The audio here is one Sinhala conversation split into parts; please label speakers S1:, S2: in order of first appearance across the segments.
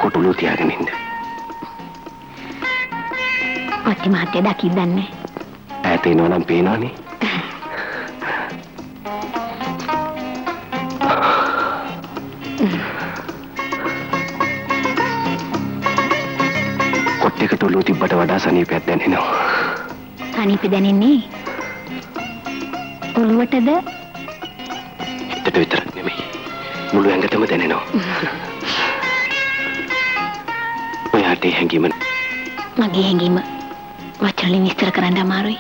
S1: කොටුළු තියාගෙන ඉන්න.
S2: ඔච්චි මාත්‍ය දකිද්දන්නේ.
S1: ඈත එනවා නම් පේනවනේ. කොට්ටේකට ඔළුව තිබ්බට වඩා සනීපයක් දැනෙනවා.
S2: සනීප දැනෙන්නේ ඔළුවටද?
S1: හිතට විතරක් නෙමෙයි. මුළු ඇඟටම දැනෙනවා. ඔයාට හැංගීම
S2: මගේ හැංගීම වචන වලින් විස්තර කරන්න අමාරුයි.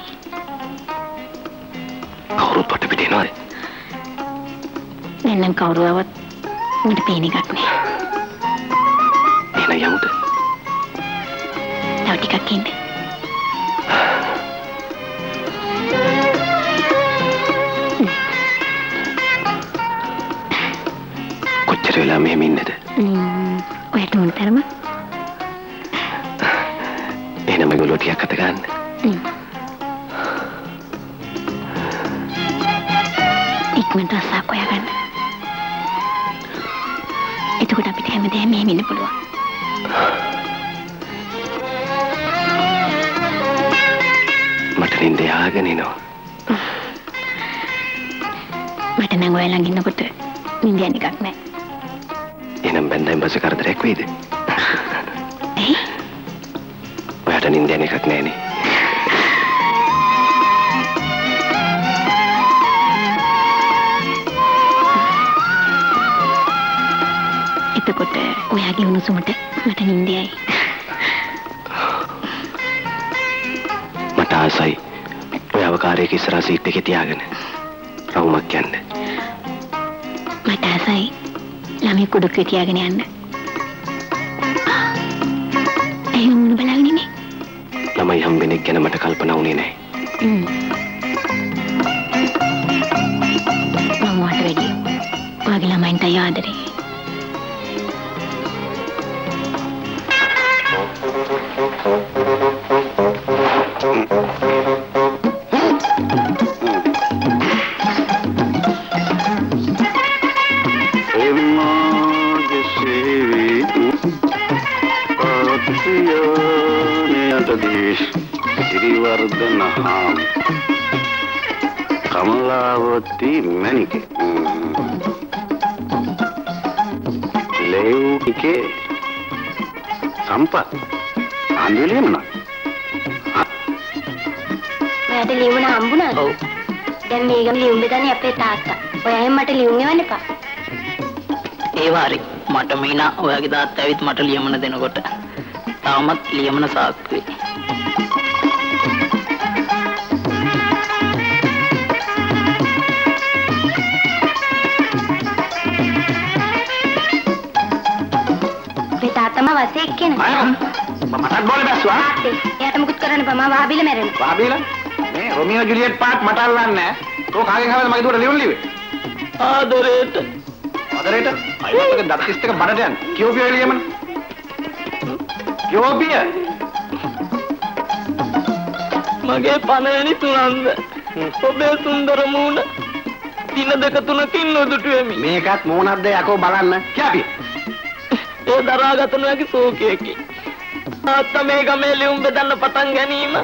S1: කවුරුත් වට පිට එනවාද?
S2: දැන් නම් කවුරුවවත් මට පේන එකක් නෑ.
S1: එහෙනම් යමුද?
S2: තව ටිකක් ඉන්න.
S1: කොච්චර වෙලා මෙහෙම ඉන්නද?
S2: ඔයාට මොන තරම?
S1: එහෙනම් මගේ ඔළුව ටිකක් අත ගන්න.
S2: ඉක්මනට අසක් හොයාගන්න. එතකොට අපිට හැමදේම මෙහෙම ඉන්න පුළුවන්.
S1: මට නින්ද යාගෙන එනවා.
S2: මට නම් ඔයා ළඟ ඉන්නකොට නින්ද යන එකක් නෑ.
S1: එහෙනම් බෙන්දෙන් පස්සේ කරදරයක් වෙයිද?
S2: ඇයි?
S1: ඔයාට නින්ද යන එකක් නෑනේ.
S2: එතකොට ඔයාගේ උණුසුමට මට නින්දයයි.
S1: මට ආසයි ඔයාව කාර්යයක ඉස්සරහ සීට් එකේ තියාගෙන රවුමක් යන්න.
S2: මට ආසයි ළමයි කුඩුක්කේ තියාගෙන යන්න. ඒ මොන බලාගෙන ඉන්නේ?
S1: ළමයි හම්බෙනෙක් ගැන මට කල්පනා වුණේ නැහැ.
S2: මම වට වැඩි. ඔයාගේ ළමයින්ට ආදරේ.
S1: कमलावती मैनिके लेके संपत आंदोलन मना
S2: මට ලියුම හම්බුණාද? ඔව්. දැන් මේකම ලියුම් බෙදන්නේ අපේ තාත්තා. ඔයා මට ලියුම් එවන්න එපා.
S3: ඒ වාරේ මට මීනා ඔයාගේ තාත්තා ඇවිත් මට ලියමන දෙනකොට තාමත් ලියමන සාක්කුවේ.
S2: තාත්තම වසේ එක්කෙනා.
S1: මටත් බෝලේ බැස්සුවා.
S2: එයාට මුකුත් කරන්න බෑ. මම වාබිල මැරෙනවා.
S1: වාබිල? මේ රොමියෝ ජුලියට් පාට් මට අල්ලන්නේ නැහැ. තෝ කාගෙන් හවද මගේ දුවට ලියුම් ලිව්වේ?
S3: ආදරේට.
S1: ආදරේට? අයියෝගේ දත් කිස් එක බඩට යන. කියෝපිය ලියමන. කියෝපිය.
S3: මගේ පණවෙනි තුනන්ද. ඔබේ සුන්දර මූණ. දින දෙක තුනකින් නොදුටු වෙමි.
S1: මේකත් මූණක්ද යකෝ බලන්න. කියපිය.
S3: ඒ දරාගත නොහැකි ශෝකයකි. තාත්තා මේ ගමේ ලියුම් බෙදන්න පටන් ගැනීම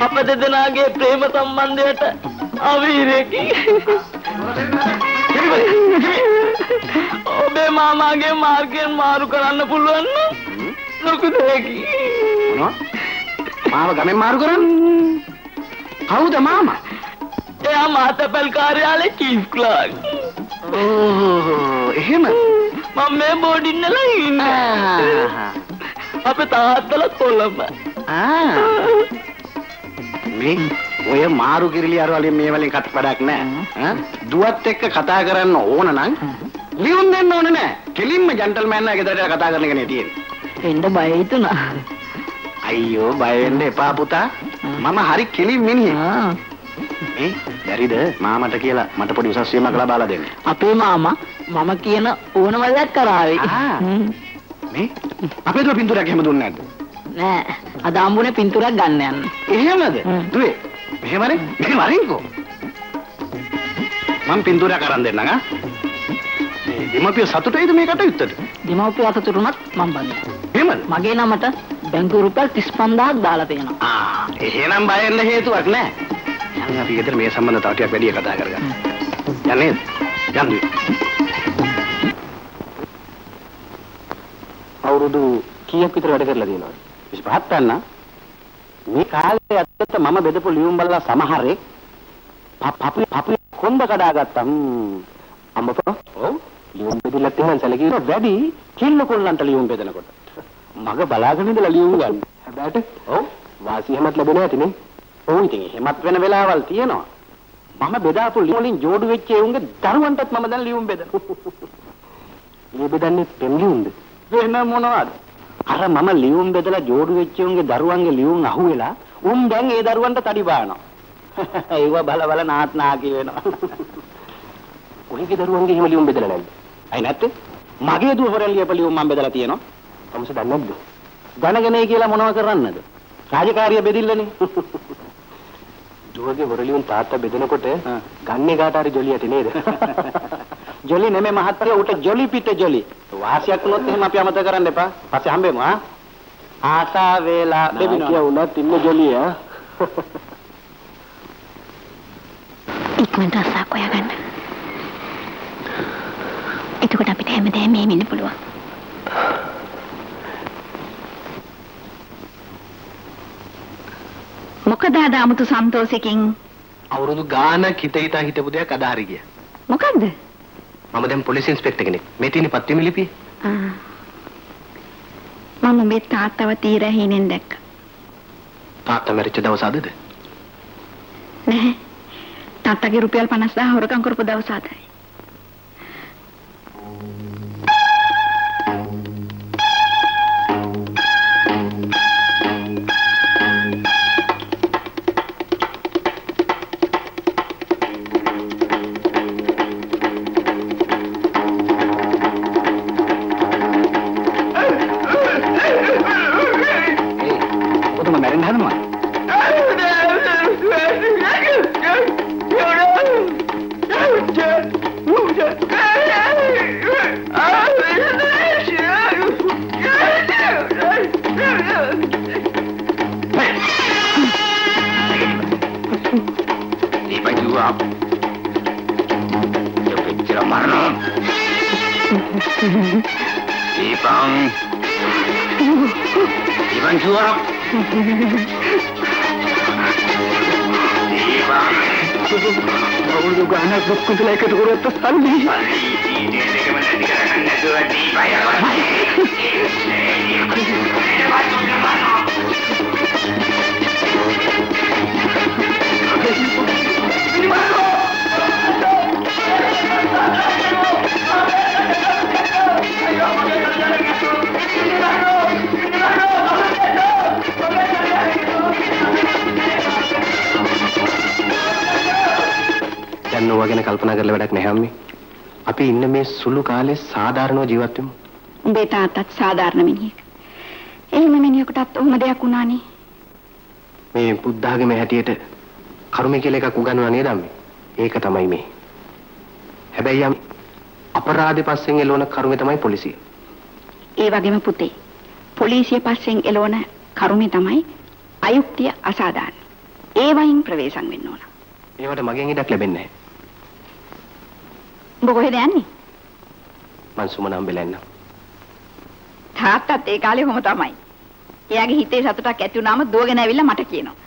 S3: අප දෙදෙනාගේ ප්‍රේම සම්බන්ධයට අවීරයකි. ඔබේ මාමාගේ මාර්ගයෙන් මාරු කරන්න පුළුවන් නම් ලොකු දෙයකි.
S1: මොනවා? මාව ගමෙන් මාරු කරන්න? කවුද මාමා?
S3: එයා මාතපල් කාර්යාලයේ චීෆ් ක්ලර්ක්.
S1: ඕ එහෙම.
S3: මම මේ බෝඩින් වල ඉන්නේ. අපේ තාත්තලා කොළඹ.
S1: මේ ඔය මාරු කිරිලි අර වලින් මේ වලින් කටපඩක් නැහැ. දුවත් එක්ක කතා කරන්න ඕන නම් ලියුම් දෙන්න ඕනේ නැහැ. කෙලින්ම ජෙන්ටල්මෑන් ලා ගෙදරට කතා කරන එකනේ තියෙන්නේ.
S3: එන්න බය හිතුණා.
S1: අයියෝ බය වෙන්න එපා පුතා. මම හරි කෙලින් මිනිහෙක්. මේ බැරිද මාමට කියලා මට පොඩි උසස් වීමක් ලබාලා දෙන්න.
S3: අපේ මාමා මම කියන ඕනම දෙයක් කරාවේ.
S1: මේ අපේ දුව පින්තූරයක් එහෙම දුන්නේ නැද්ද?
S3: නෑ. අද ආම්බුනේ පින්තූරයක් ගන්න යන්න.
S1: එහෙමද? දුවේ. මෙහෙමනේ. මෙහෙම වරින්කෝ. මම පින්තූරයක් අරන් දෙන්නම් ආ. මේ දෙමපිය සතුටයිද මේ කටයුත්තට?
S3: දෙමව්පිය අතතුරුනත් මම බඳිනවා.
S1: එහෙමද?
S3: මගේ නමට බැංකුවේ රුපියල් 35000ක් දාලා තියෙනවා.
S1: එහෙනම් බය වෙන්න හේතුවක් නැහැ. යන්න අපි ගෙදර මේ සම්බන්ධ තව ටිකක් වැඩි කතා කරගන්න. යන්නේ? යන්න. අවුරුදු කීයක් විතර වැඩ කරලා තියෙනවද? 25ක් ගන්න. මේ කාලේ අතට මම බෙදපු ලියුම් බලලා සමහරෙක් පපු කොන්ද කඩාගත්තා. අම්මපා. ඔව්. ලියුම් බෙදලා තියෙන සැලකිලි වැඩි කිල්ල කොල්ලන්ට ලියුම් බෙදනකොට. මග බලාගෙන ඉඳලා ලියුම් ගන්න. හැබැයි ඔව් වාසිය හැමත් ලැබෙන්නේ නැතිනේ. ඔව් ඉතින් එහෙමත් වෙන වෙලාවල් තියෙනවා. මම බෙදාපු ලියුම් වලින් ජෝඩු වෙච්ච ඒ උන්ගේ දරුවන්ටත් මම දැන් ලියුම් බෙදනවා. මේ බෙදන්නේ පෙම් ලියුම්ද? වෙන මොනවද? අර මම ලියුම් බෙදලා ජෝඩු වෙච්ච උන්ගේ දරුවන්ගේ ලියුම් අහුවෙලා උන් දැන් ඒ දරුවන්ට තඩි බානවා. ඒව බල බල නාත් නාකි වෙනවා. ඔයගේ දරුවන්ගේ එහෙම ලියුම් බෙදලා නැද්ද? අය නැත්තේ? මගේ දුව හොරෙන් ලියපු ලියුම් මම බෙදලා තියෙනවා. තමස දන්නේ නැද්ද? දැනගෙනයි කියලා මොනව කරන්නද? රාජකාරිය බෙදිල්ලනේ. දුවගේ හොරලියුම් තාත්තා බෙදනකොට ගන්නේ කාට හරි ජොලියට නේද? ජොලි නෙමෙයි මහත්තයා උට ජොලි පිට ජොලි. වාසියක් වුණොත් එහෙම අපි අමතක කරන්න එපා. පස්සේ හම්බෙමු ආ. ආසා වේලා බෙබිනවා. කිය උනත් ඉන්න ජොලිය ආ.
S2: ඉක්මනට අසක් හොයාගන්න. එතකොට අපිට හැමදේම මෙහෙම ඉන්න පුළුවන්. මොකද අද 아무තු සන්තෝෂකින්
S1: අවුරුදු ගානක් හිතා හිටපු දෙයක් අද හරි ගියා.
S2: මොකද්ද?
S1: මම දැන් පොලිස් ඉන්ස්පෙක්ටර් කෙනෙක්. මේ තියෙන පත්තිම ලිපිය.
S2: මම මේ තාත්තව තීරහිනෙන් දැක්කා.
S1: තාත්තා මැරිච්ච දවස අදද?
S2: නැහැ. තාත්තගේ රුපියල් 50000 හොරකම් කරපු දවස අදයි.
S1: Iban suara. Aku juga anak buku tu lagi tu atas tali. දැන් ඕවා ගැන කල්පනා කරලා වැඩක් නැහැ අම්මේ. අපි ඉන්න මේ සුළු කාලේ සාධාරණව ජීවත් වෙමු.
S2: උඹේ තාත්තත් සාධාරණ මිනිහෙක්. එහෙම මිනිහෙකුටත් ඔහොම දෙයක් වුණානේ.
S1: මේ බුද්ධාගමේ හැටියට කර්මය කියලා එකක් උගන්වනවා නේද අම්මේ? ඒක තමයි මේ. හැබැයි අම්මේ අපරාධේ පස්සෙන් එළවන කර්මය තමයි පොලිසිය.
S2: ඒ වගේම පුතේ පොලිසිය පස්සෙන් එළවන කර්මය තමයි අයුක්තිය අසාධාරණ. ඒ වයින් ප්‍රවේශම් වෙන්න ඕන.
S1: ඒවට මගෙන් ඉඩක් ලැබෙන්නේ නැහැ.
S2: උඹ කොහෙද යන්නේ?
S1: මං සුමන හම්බෙලා එන්නම්.
S2: තාත්තත් ඒ කාලේ කොහොම තමයි. එයාගේ හිතේ සතුටක් ඇති වුණාම දුවගෙන ඇවිල්ලා මට කියනවා.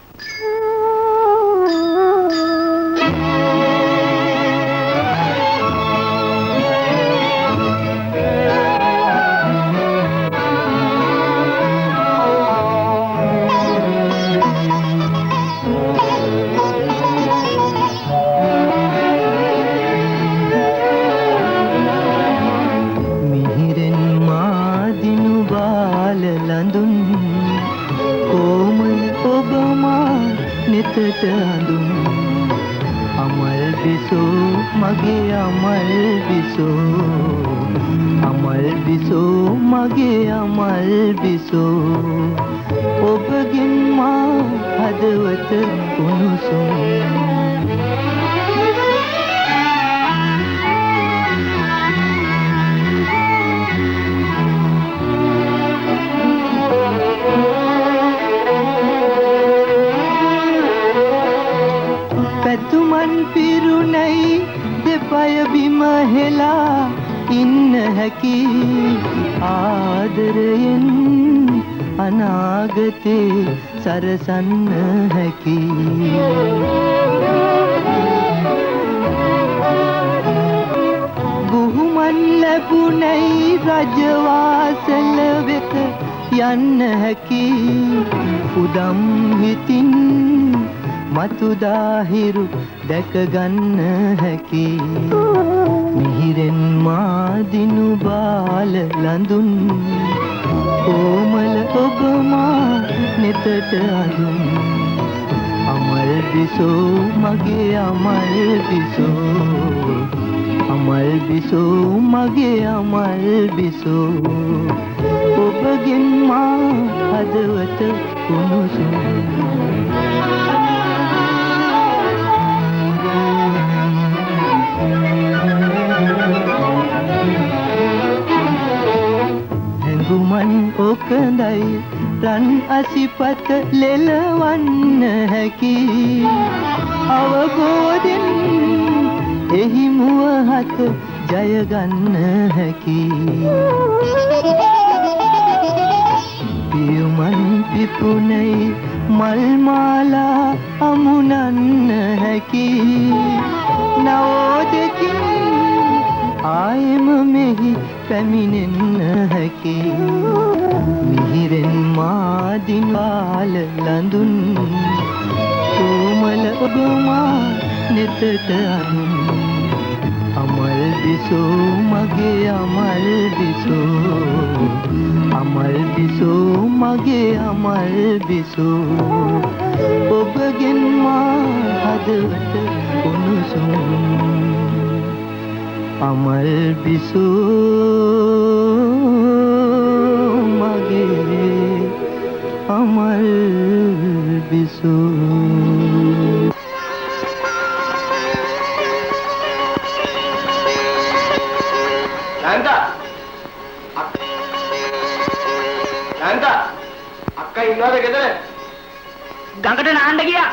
S4: अमल बिसो मगे अमल बिसो मगे अमल बिसो ඔබගෙන් මා හදවත උණුසුම් පිරුණයි දෙපය බිම හෙලා ඉන්න හැකි ආදරයෙන් අනාගතේ සරසන්න හැකි බුහුමන් ලැබුණයි රජවාසල වෙත යන්න හැකි උදම් හිතින් මතුදාහිරු දැක ගන්න හැකි මිහිරෙන් මාදිනු බාල ලඳුන් කොමල ඔබමා නෙතට අඳුන් අමල් බිසෝ මගේ අමල් බිසෝ අමල් බිසෝ මගේ අමල් බිසෝ ඔබගෙන් මා හදවත කුණුසුම් හැඟුමන් ඔකඳයි රන් අසිපත ලෙලවන්න හැකි අවබෝධෙන් එහි මුවහත ජයගන්න හැකි පියුමන් පිපුණයි මල් මාලා අමුණන්න හැකි නවෝදකින් ආයම මෙහි පැමිණෙන්න හැකි මිහිරෙන් මාදිනාල ලඳුන් කොමල ඔබමා නෙතට අනුන් අමල් බිසෝ මගේ අමල් බිසෝ අමල් බිසෝ මගේ අමල් බිසෝ ඔබගෙන් මා හදවත උණුසුම් අමල් බිසෝ මගේ අමල් බිසෝ
S1: අක්කා ඉන්නවද ගෙදර?
S3: ගඟට නාන්න ගියා.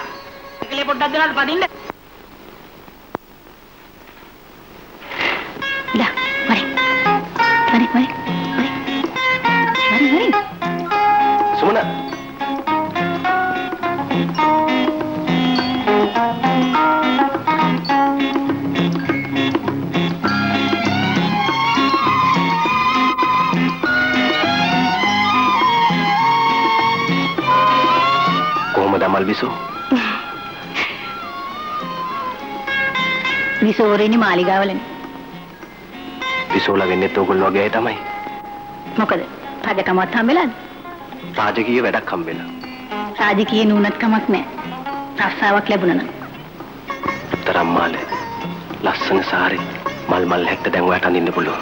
S3: එකලේ පොඩ්ඩක් දෙනවද පදින්න?
S2: dah mari mari
S1: සුමන කොහමද අමල් බිසෝ?
S2: විසෝරේනි මාලිගාවලනේ
S1: විසෝලා වෙන්නේත් ඕගොල්ලෝ වගේ අය තමයි.
S2: මොකද රජකමවත් හම්බෙලාද?
S1: රාජකීය වැඩක් හම්බෙලා.
S2: රාජකීය නුනත් කමක් නැහැ. රස්සාවක් ලැබුණා නම්.
S1: තරම්මාලේ ලස්සන සාරි මල් හැක්ක දැන් ඔයාට අඳින්න පුළුවන්.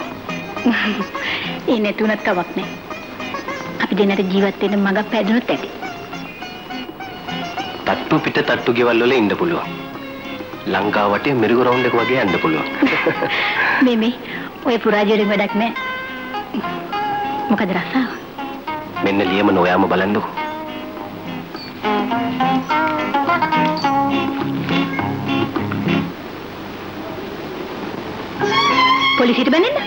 S2: ඒ නැතුණත් කමක් නැහැ. අපි දෙන්නට ජීවත් වෙන්න මඟ පැදුනොත් ඇති.
S1: තට්ටු පිට තට්ටු ගෙවල් වල ඉන්න පුළුවන්. ලංකාව වටේ මිරිගු රවුන්ඩ් එක වගේ යන්න පුළුවන්.
S2: මේ ඔය පුරාජයට වැඩක් නැහැ. මොකද රස්සාව?
S1: මෙන්න ලියමන ඔයාම බලන්නකෝ.
S2: පොලිසියට බැනෙන්න?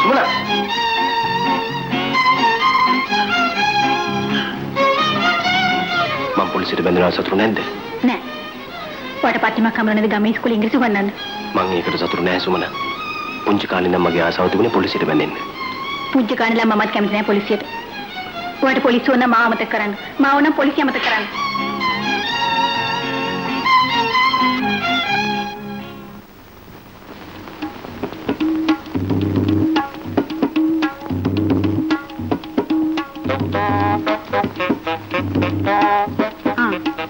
S1: සුමන මම පොලිසියට බැඳෙනවා සතුරු නැද්ද?
S2: නෑ. ඔයාට පත්තිමක් හම්බුනද ගමේ ඉස්කෝලේ ඉංග්‍රීසි උගන්වන්න?
S1: මම ඒකට සතුරු නෑ සුමන. පුංචි කාලේ ඉඳන් මගේ ආසාව තිබුණේ පොලිසියට බැඳෙන්න.
S2: පුංචි කාලේ ඉඳන් මමත් කැමති නෑ පොලිසියට. ඔයාට පොලිසිය ඕන මාව අමතක කරන්න. මාව නම් පොලිසිය අමතක කරන්න.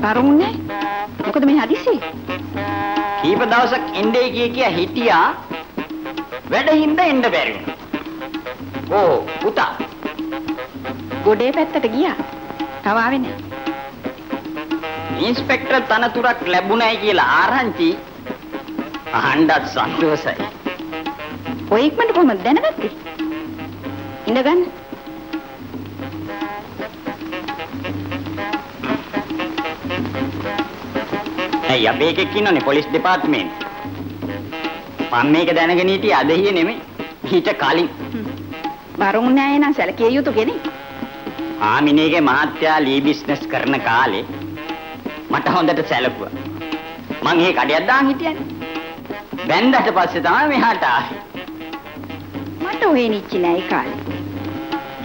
S2: කරුන්නේ මොකද මේ හදිසි?
S3: කීප දවසක් එන්නේ කිය හිටියා. වැඩින්ද එන්න බැරි වුණා. ඕ පුතා
S2: ගොඩේ පැත්තට ගියා. තව ආවේ නෑ.
S3: ඉන්ස්පෙක්ටර් තනතුරක් ලැබුණයි කියලා ආරංචි අහන්නත් සන්තෝෂයි.
S2: ඔය ඉක්මනට කොහමද දැනගත්තේ? ඉඳගන්න.
S3: ඇයි අපි එකෙක් ඉන්නෝනේ පොලිස් දෙපාර්තමේන්තුවේ. මම මේක දැනගෙන හිටියේ අද හියේ නෙමෙයි. ඊට කලින්.
S2: බරුන් නෑ නම් සැලකිය යුතු කෙනෙක්.
S3: ආමිනේගේ මහත්තයා ලී බිස්නස් කරන කාලේ මට හොඳට සැලකුවා. මං ඒ කඩයක් දාන් හිටියනේ. බැන්දට පස්සේ තමයි මෙහාට ආවේ.
S2: මට ඔහේ නිච්චි නෑ ඒ කාලේ.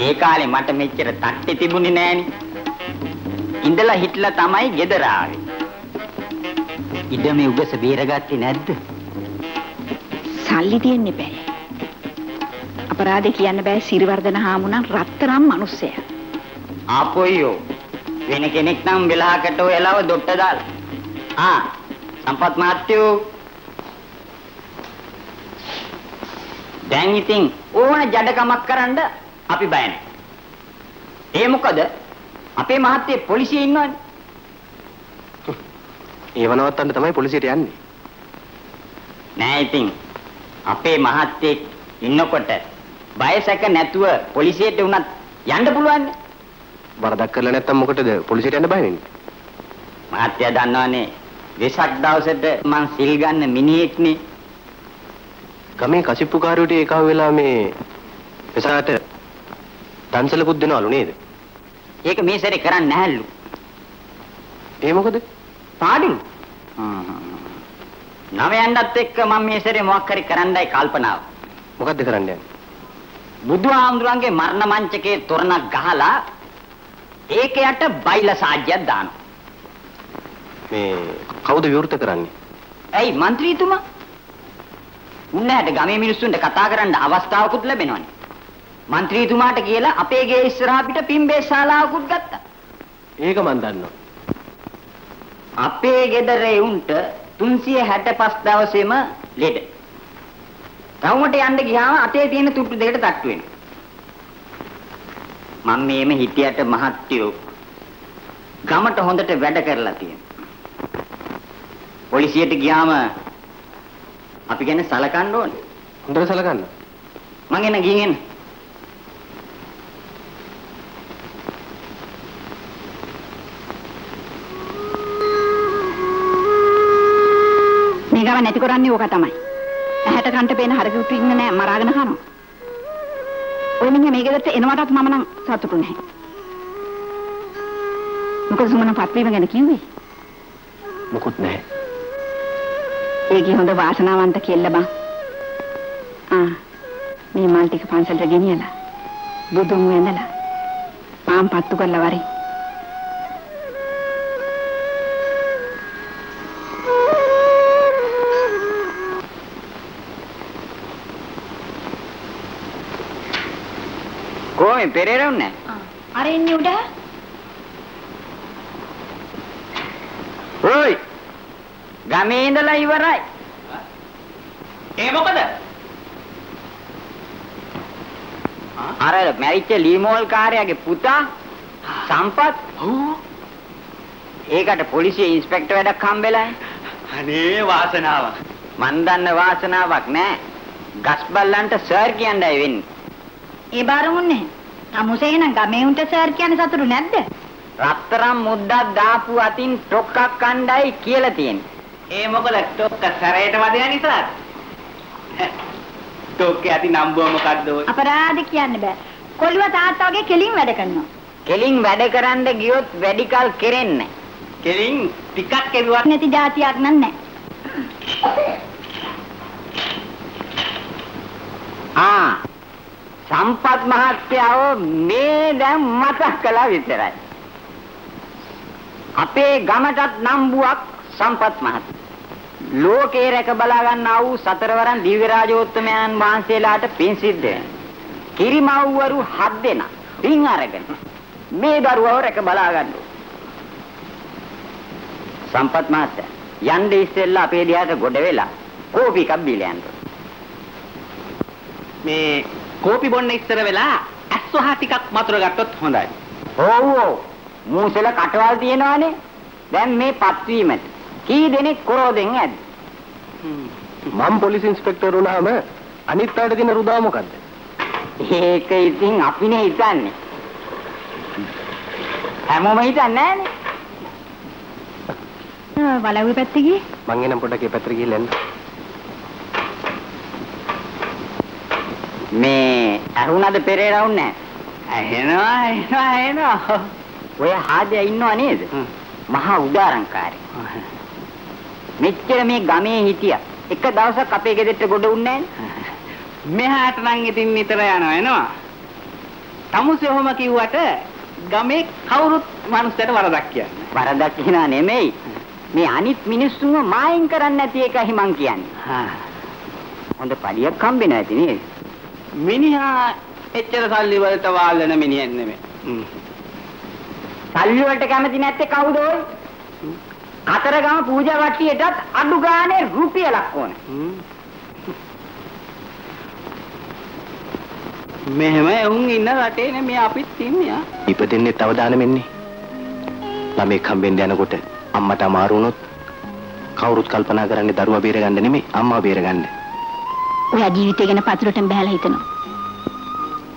S3: ඒ කාලේ මට මෙච්චර තට්ටේ තිබුණේ නෑනේ. ඉඳලා හිටලා තමයි ගෙදර ආවේ. ඉඩමේ උගස බේරගත්තේ නැද්ද?
S2: සල්ලි තියෙන්න බෑ. අපරාධේ කියන්න බෑ සිරිවර්ධන හාමුදුරන් රත්තරන් මිනිස්සයා.
S3: ආපොයියෝ වෙන කෙනෙක් නම් වෙලහකට ඔය එලව දොට්ට දාලා. සම්පත් මහත්තයෝ දැන් ඉතින් ඕන ජඩකමක් කරන්න අපි බය නැහැ. ඒ මොකද අපේ මහත්තයේ පොලිසියේ ඉන්නවනේ.
S1: ඒව නවත්තන්න තමයි පොලිසියට යන්නේ.
S3: නෑ ඉතින් අපේ මහත්තයෙක් ඉන්නකොට බයසක නැතුව පොලිසියට උනත් යන්න පුළුවන්.
S1: වරදක් කරලා නැත්තම් මොකටද පොලිසියට යන්න බය වෙන්නේ?
S3: මහත්තයා දන්නවනේ වෙසක් දවසට මං සිල් ගන්න මිනිහෙක්නේ.
S1: ගමේ කසිප්පුකාරයෝට ඒකව වෙලා මේ වෙසකට දන්සලකුත් දෙනවලු නේද?
S3: ඒක මේ සැරේ කරන්නේ නැහැලු.
S1: ඒ මොකද?
S3: පාඩුලු. නවයන්වත් එක්ක මම මේ සැරේ මොකක් හරි කරන්නයි කල්පනාව.
S1: මොකද්ද කරන්න යන්නේ?
S3: බුදුහාමුදුරන්ගේ මරණ මංචකේ තොරණක් ගහලා ඒක යට බයිලා සාජ්‍යයක් දානවා.
S1: මේ කවුද විවෘත කරන්නේ?
S3: ඇයි മന്ത്രിතුමා? උන්නෑට ගමේ මිනිස්සුන්ට කතා කරන්න අවස්ථාවකුත් ලැබෙනවනේ. മന്ത്രിතුමාට කියලා අපේ ගේ ඉස්සරහා පිට පිම්බේ ශාලාවකුත් ගත්තා.
S1: ඒක මන් දන්නවා.
S3: අපේ ගෙදරේ උන්ට 365 දවසෙම ලෙඩ. තවමට යන්න ගියාම අතේ තියෙන තුට්ටු දෙකට තට්ටු වෙනවා. මම මේම හිටියට මහත්යෝ ගමට හොඳට වැඩ කරලා තියෙනවා. පොලිසියට ගියාම අපි ගැන සලකන්න ඕනේ.
S1: හොඳට සලකන්න.
S3: මං එන ගිහින්
S2: මේ ගම නැති කරන්නේ ඕක තමයි. ඇහැට කන්ට පේන හරකුටු ඉන්නේ නෑ මරාගෙන කනවා. ඔය මිනිහා මේ ගෙදරට එනවටත් මම නම් සතුටු නැහැ. මොකද සුමන පත්වීම ගැන කිව්වේ?
S1: මොකුත් නැහැ.
S2: ඒකේ හොඳ වාසනාවන්ත කෙල්ල බං. මේ මල් ටික පන්සලට ගෙනියලා බුදුන් වැඳලා පාන් පත්තු කරලා වරේ.
S3: කොහේ පෙරේරුන්නේ?
S2: අර ඉන්නේ උඩ.
S3: ඔයි ගමේ ඉඳලා ඉවරයි. ඒ මොකද? අර මැරිච්ච ලීමෝල් කාර්යයේ පුතා සම්පත්. ඒකට පොලිසියේ ඉන්ස්පෙක්ටර් වැඩක් හම්බෙලා. අනේ වාසනාවක්. මන් දන්න වාසනාවක් නෑ. ගස් බල්ලන්ට සර් කියන්නයි වෙන්නේ.
S2: ඒ බාරුන්නේ. අමුසේ නම් ගමේ උන්ට සර් කියන්නේ සතුටු නැද්ද?
S3: රත්තරන් මුද්දක් දාපු අතින් ටොක්කක් කණ්ඩායි කියලා තියෙන්නේ. ඒ මොකද ටොක්ක සරේට වදින නිසාද? ටොක්කේ අති නම්බුව මොකද්ද ඔය?
S2: අපරාධ කියන්න බෑ. කොල්ලුව තාත්තා වගේ කෙලින් වැඩ කරනවා.
S3: කෙලින් වැඩ කරන්න ගියොත් වැඩි කල් කෙරෙන්නේ. කෙලින් ටිකක් කෙරුවා
S2: නැති જાතියක් නෑ.
S3: සම්පත් මහත්තයාව මේ දැන් මතක් කළා විතරයි. අපේ ගමටත් නම්බුවක් සම්පත් මහත්තයා. ලෝකේ රැක බලා ගන්නා වූ සතරවරන් දිව්‍ය රාජෝත්තමයන් වහන්සේලාට පින් සිද්ධ වෙනවා. කිරිමව්වරු 7 දෙනා පින් අරගෙන මේ දරුවව රැක බලා ගන්නවා. සම්පත් මහත්තයා යන්නේ ඉස්සෙල්ලා අපේ දිහාට ගොඩ වෙලා කෝපි එකක් බීලා යන්න.
S5: මේ කෝපි බොන්න ඉස්සර වෙලා ඇස්වහ ටිකක් වතුර ගත්තොත් හොඳයි.
S3: ඔව් මූසල කටවල් තියෙනවානේ. දැන් මේ පත්වීමට කී දෙනෙක් කරෝදෙන් ඇද්ද?
S1: මම පොලිස් ඉන්ස්පෙක්ටර් වුණාම අනිත් අයට දෙන රුදාව මොකද්ද?
S3: ඒක ඉතින් අපිනේ හිතන්නේ. හැමෝම හිතන්නේ නෑනේ.
S2: වලව්වේ පැත්තේ ගියේ.
S1: මං එනම් පොඩ්ඩක් ඒ පැත්තට ගිහිල්ලා එන්න.
S3: මේ අරුණද පෙරේරා උන්නේ
S5: ඇහෙනවා.
S3: ඔය හාදයා ඉන්නව නේද? මහා උදාරංකාරී. මෙච්චර මේ ගමේ හිටියා. එක දවසක් අපේ ගෙදරට ගොඩ උන්නේ
S5: මෙහාට නම් ඉතින් නිතර යනවා එනවා. තමුසේ ඔහොම කිව්වට ගමේ කවුරුත් මනුස්සයට වරදක් කියන්නේ.
S3: වරදක් කියනා නෙමෙයි. මේ අනිත් මිනිස්සුන්ව මායින් කරන්නේ නැති එකයි මං කියන්නේ. හොඳ පඩියක් හම්බෙන්නේ නැති නේද?
S5: මිනිහා එච්චර සල්ලි වලට වාල්ලන මිනිහෙක් නෙමෙයි.
S3: සල්ලි වලට කැමති නැත්තේ කවුද ඔය? කතරගම පූජා වට්ටියටත් අඩු ගානේ රුපියලක් ඕන.
S5: මෙහෙම එවුන් ඉන්න රටේ නෙමෙයි අපිත් ඉන්නේ.
S1: ඉපදෙන්නේ අවදානෙමින්නේ. ළමෙක් හම්බෙන්න යනකොට අම්මට අමාරු වුණොත් කවුරුත් කල්පනා කරන්නේ දරුවා බේරගන්න නෙමෙයි අම්මා බේරගන්න.
S2: ඔයා ජීවිතය ගැන පතුලටම බහැලා හිතනවා.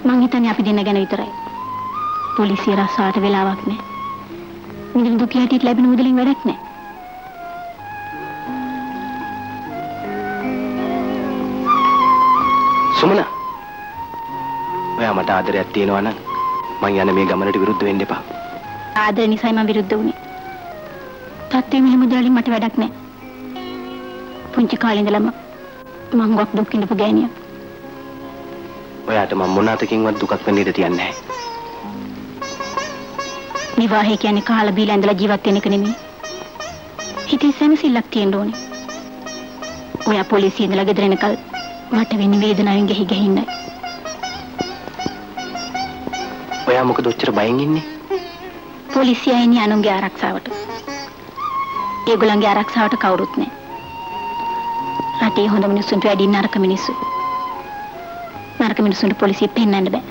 S2: මං හිතන්නේ අපි දෙන්න ගැන විතරයි. පොලිසිය රස්සාවට වෙලාවක් නැහැ. මිනිඳු දුක හැටියට ලැබෙන මුදලින් වැඩක් නැහැ.
S1: සුමන ඔයා මට ආදරයක් තියෙනවා නම් මං යන මේ ගමනට විරුද්ධ වෙන්න එපා.
S2: ආදර නිසායි මම විරුද්ධ වුණේ. තාත්තේ මෙහෙම මුදලින් මට වැඩක් නැහැ. පුංචි කාලේ ඉඳලම මං ගොක් දුක් විඳපු ගෑණියක්.
S1: ඔයාට මම මොන අතකින්වත් දුකක් වෙන්න ඉඩ තියන්නේ නැහැ.
S2: විවාහය කියන්නේ කාලා බීලා ඉඳලා ජීවත් වෙන එක නෙමෙයි. හිතේ සැනසෙල්ලක් තියෙන්න ඕනේ. ඔයා පොලිසියේ ඉඳලා ගෙදර එනකල් මට වෙන්නේ වේදනාවෙන් ගෙහි ගෙහින්නයි.
S1: ඔයා මොකද ඔච්චර බයෙන් ඉන්නේ?
S2: පොලිසිය එන්නේ අනුන්ගේ ආරක්ෂාවට. ඒගොල්ලන්ගේ ආරක්ෂාවට කවුරුත් නැහැ. රටේ හොඳ මිනිස්සුන්ට වැඩි නරක මිනිස්සු. නරක මිනිස්සුන්ට පොලිසිය පෙන්නන්න බෑ.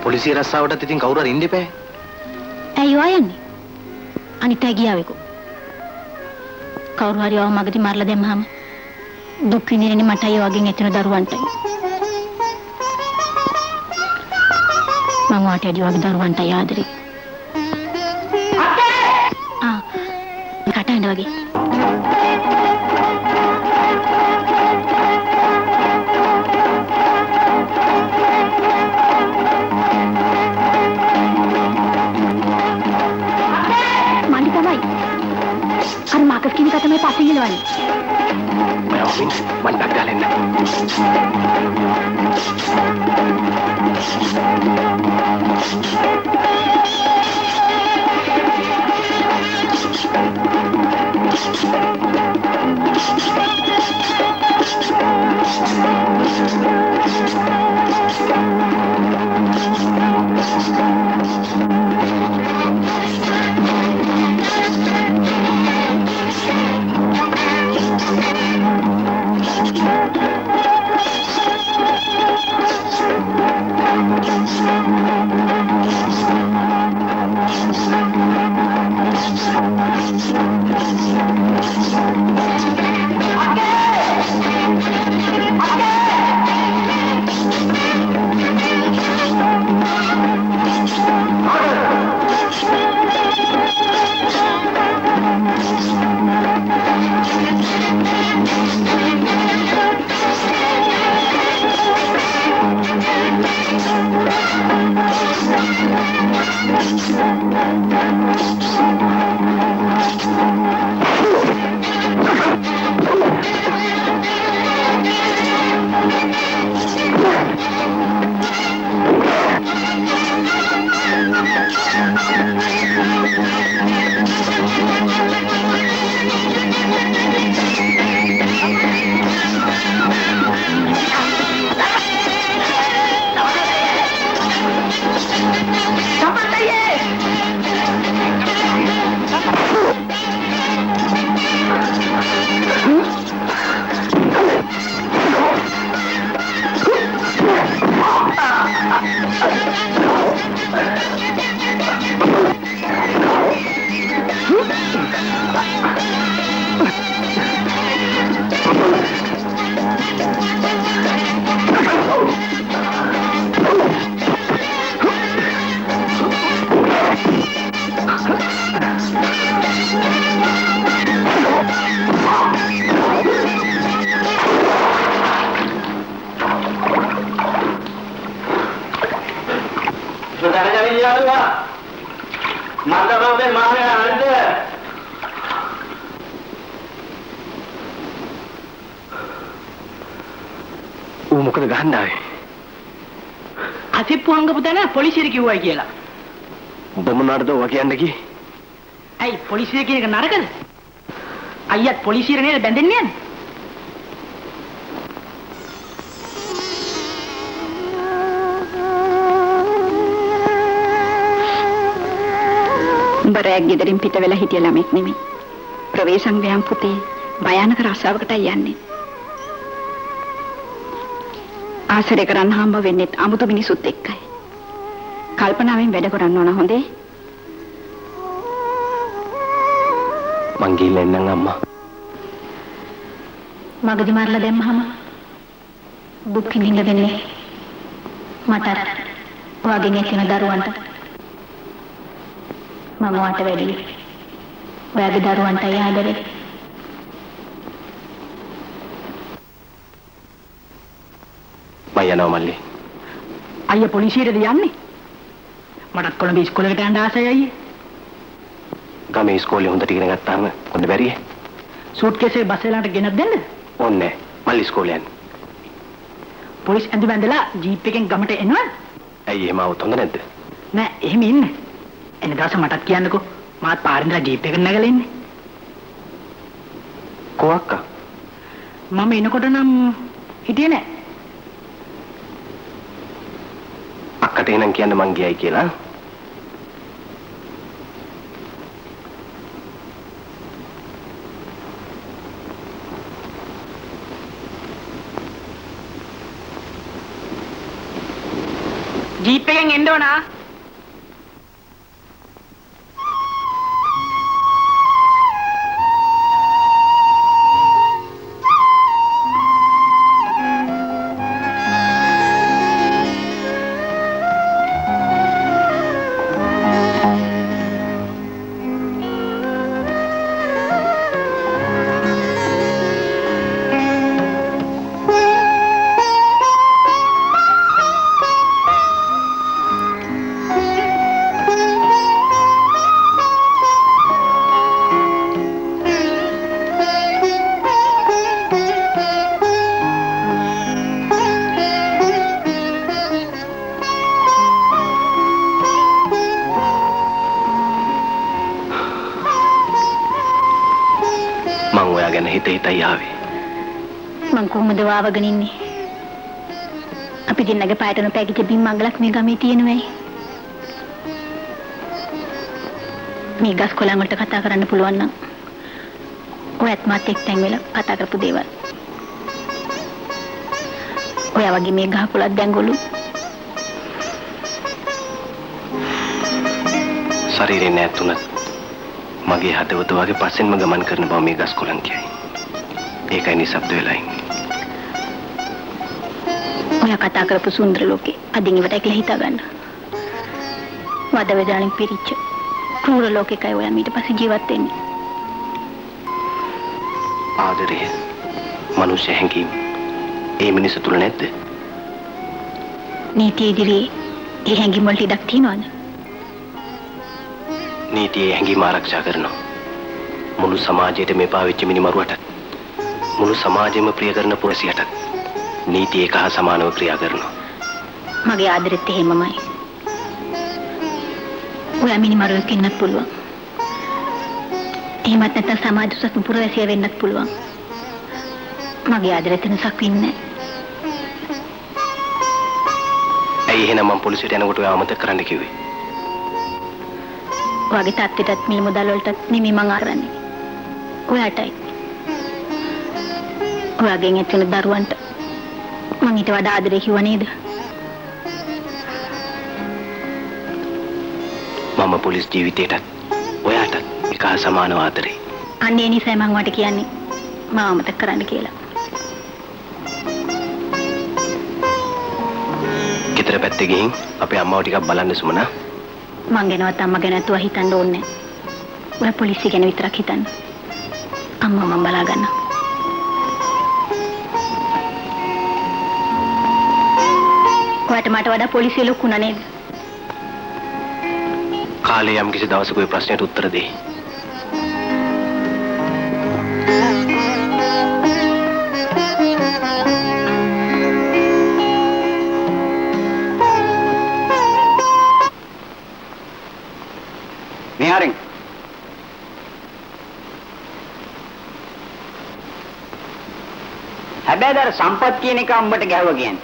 S1: පොලිසිය රස්සාවටත් ඉතින් කවුරු හරි ඉන්න එපා.
S2: ඇයි ඔයා යන්නේ? අනිත් අය ගියාවෙකෝ. කවුරු හරි ආව මගදී මරලා දැම්මහම දුක් විඳින්නේ මටයි වගේ ඇතින දරුවන්ටයි. මම වාට ඇදි වගේ දරුවන්ටයි ආදරේ. කටහඬ වගේ. මණ්ඩි තමයි. අර මාකස් කිනි කට මේ පස්සේ ගිලවන්නේ.
S1: ඔයා මං ඩග්ගලෙන්න. Sudah cari dia tu lah. Mata kau mana ada? මොකද ගහන්නේ?
S5: අසිප්පු හංගපු තැන පොලිසියට කිව්වයි කියලා.
S1: ඔබ මොනවටද ඔවා කියන්නේ කි?
S5: ඇයි පොලිසිය කියන එක නරකද? අයියත් පොලිසියට නේද බැඳෙන්නේ යන්නේ?
S2: උඹ රැග් ගෙදරින් පිට වෙලා හිටිය ළමෙක් නෙමෙයි. ප්‍රවේශම් ව්‍යාම් පුතේ භයානක රස්සාවකටයි යන්නේ. ආශ්‍රය කරන්න හම්බ වෙන්නේ අමුතු මිනිසුත් එක්කයි. කල්පනාවෙන් වැඩ කරන්න ඕන හොඳේ.
S1: මං ගිහිල්ලා එන්නම් අම්මා.
S2: මගදී මාරලා දැම්මහම දුක් විඳින්න වෙන්නේ මට ඔයාගෙන් එක්කෙන දරුවන්ට. මම වාට වැඩි. ඔයාගේ දරුවන්ටයි ආදරේ.
S1: යනවා මල්ලි.
S5: අයියා පොලිසියටද යන්නේ? මටත් කොළඹ ඉස්කෝලේකට යන්න ආසයි අයියේ.
S1: ගමේ ඉස්කෝලේ හොඳට ඉගෙන ගත්තාම කොන්න බැරියේ.
S5: සූට්කේස් එක බස් වලට ගෙනත් දෙන්න.
S1: ඕනේ මල්ලි ඉස්කෝලේ යන්න.
S5: පොලිස් ඇඳුම් ඇඳලා ජීප් එකෙන් ගමට එනවා.
S1: ඇයි එහෙම આવුත් හොඳ නැද්ද?
S5: නෑ එහෙම ඉන්න. එන දවස මටත් කියන්නකෝ. මාත් පාරෙන්දලා ජීප් එකට නැගලා ඉන්නේ.
S1: කොහොක්ක?
S5: මම එනකොට නම් හිටියේ නෑ.
S1: අක්කට එනම් කියන්න මං ගියයි කියලා.
S5: ජීප් එකෙන් එන්න ඕන.
S1: ගැන හිත හිතයි ආවේ.
S2: මං කොහොමද වාවගෙන ඉන්නේ? අපි දින්නගේ පායටන පැකිච්ච බිම් මංගලක් මේ ගමේ තියෙනවයි. මේ ගස් කොළන් වලට කතා කරන්න පුළුවන් නම් ඔයත් මාත් එක්ක තැන් වෙලා කතා කරපු දේවල්. ඔයා වගේ මේ ගහ කොළක් දැංගොළු.
S1: ශරීරේ නැතුණත් මගේ හදවත වගේ පස්සෙන්ම ගමන් කරන බව මේ ගස් කොළන් කියයි. ඒකයි නිසබ්ද වෙලා ඉන්නේ.
S2: ඔයා කතා කරපු සුන්දර ලෝකේ අදින් ඉවට කියලා හිතා ගන්න. වද වේදනාවෙන් පිරිච්ච ක්‍රූර ලෝකෙකයි ඔයා ඊට පස්සේ ජීවත් වෙන්නේ.
S1: ආදරය, මනුෂ්‍ය හැඟීම් ඒ මිනිස්සු තුල නැද්ද?
S2: නීතිය ඉදිරියේ ඒ හැඟීම් වලට ඉඩක් තියනවද?
S1: නීතිය හැඟීම් ආරක්ෂා කරනවා. මුළු සමාජයට මේ පාවිච්චි මිනිමරුවට මුළු සමාජෙම ප්‍රිය කරන පුරසියට නීතිය එක හා සමානව ක්‍රියා කරනවා.
S2: මගේ ආදරෙත් එහෙමමයි. ඔයා මිනිමරුවෙක් ඉන්නත් පුළුවන්. එහෙමත් නැත්නම් සමාජ උසස් පුරවැසිය වෙන්නත් පුළුවන්. මගේ ආදරෙත් වෙනසක් වෙන්නේ නැහැ.
S1: ඇයි එහෙනම් මම පොලිසියට යනකොට ඔයා අමතක කරන්න කිව්වේ?
S2: ඔයාගේ තාත්තටත් මිල මුදල් වලටත් නෙමෙයි මං ආරන්නේ. ඔයාටයි. ඔයාගෙන් ඇතිවෙන දරුවන්ට මං ඊට වඩා ආදරේ කිව්වා නේද?
S1: මම පොලිස් ජීවිතේටත් ඔයාටත් එක හා සමානව ආදරේ.
S2: අන්නේ නිසා මං වට කියන්නේ මම අමතක කරන්න කියලා.
S1: ගෙදර පැත්තේ ගිහින් අපේ අම්මව ටිකක් බලන්න සුමනා.
S2: මං ගැනවත් අම්මා ගැන නැතුව හිතන්න ඕනේ නැහැ. ඔයා පොලිසිය ගැන විතරක් හිතන්න. අම්මා මම බලා ගන්නවා. ඔයාට මට වඩා පොලිසිය ලොකුණා නේද?
S1: කාලේ යම් කිසි දවසක ඔය ප්‍රශ්නෙට උත්තර දෙයි.
S3: මෙහාරින් හැබැයි දර සම්පත් කියන එක උඹට ගැහුවා කියන්නේ.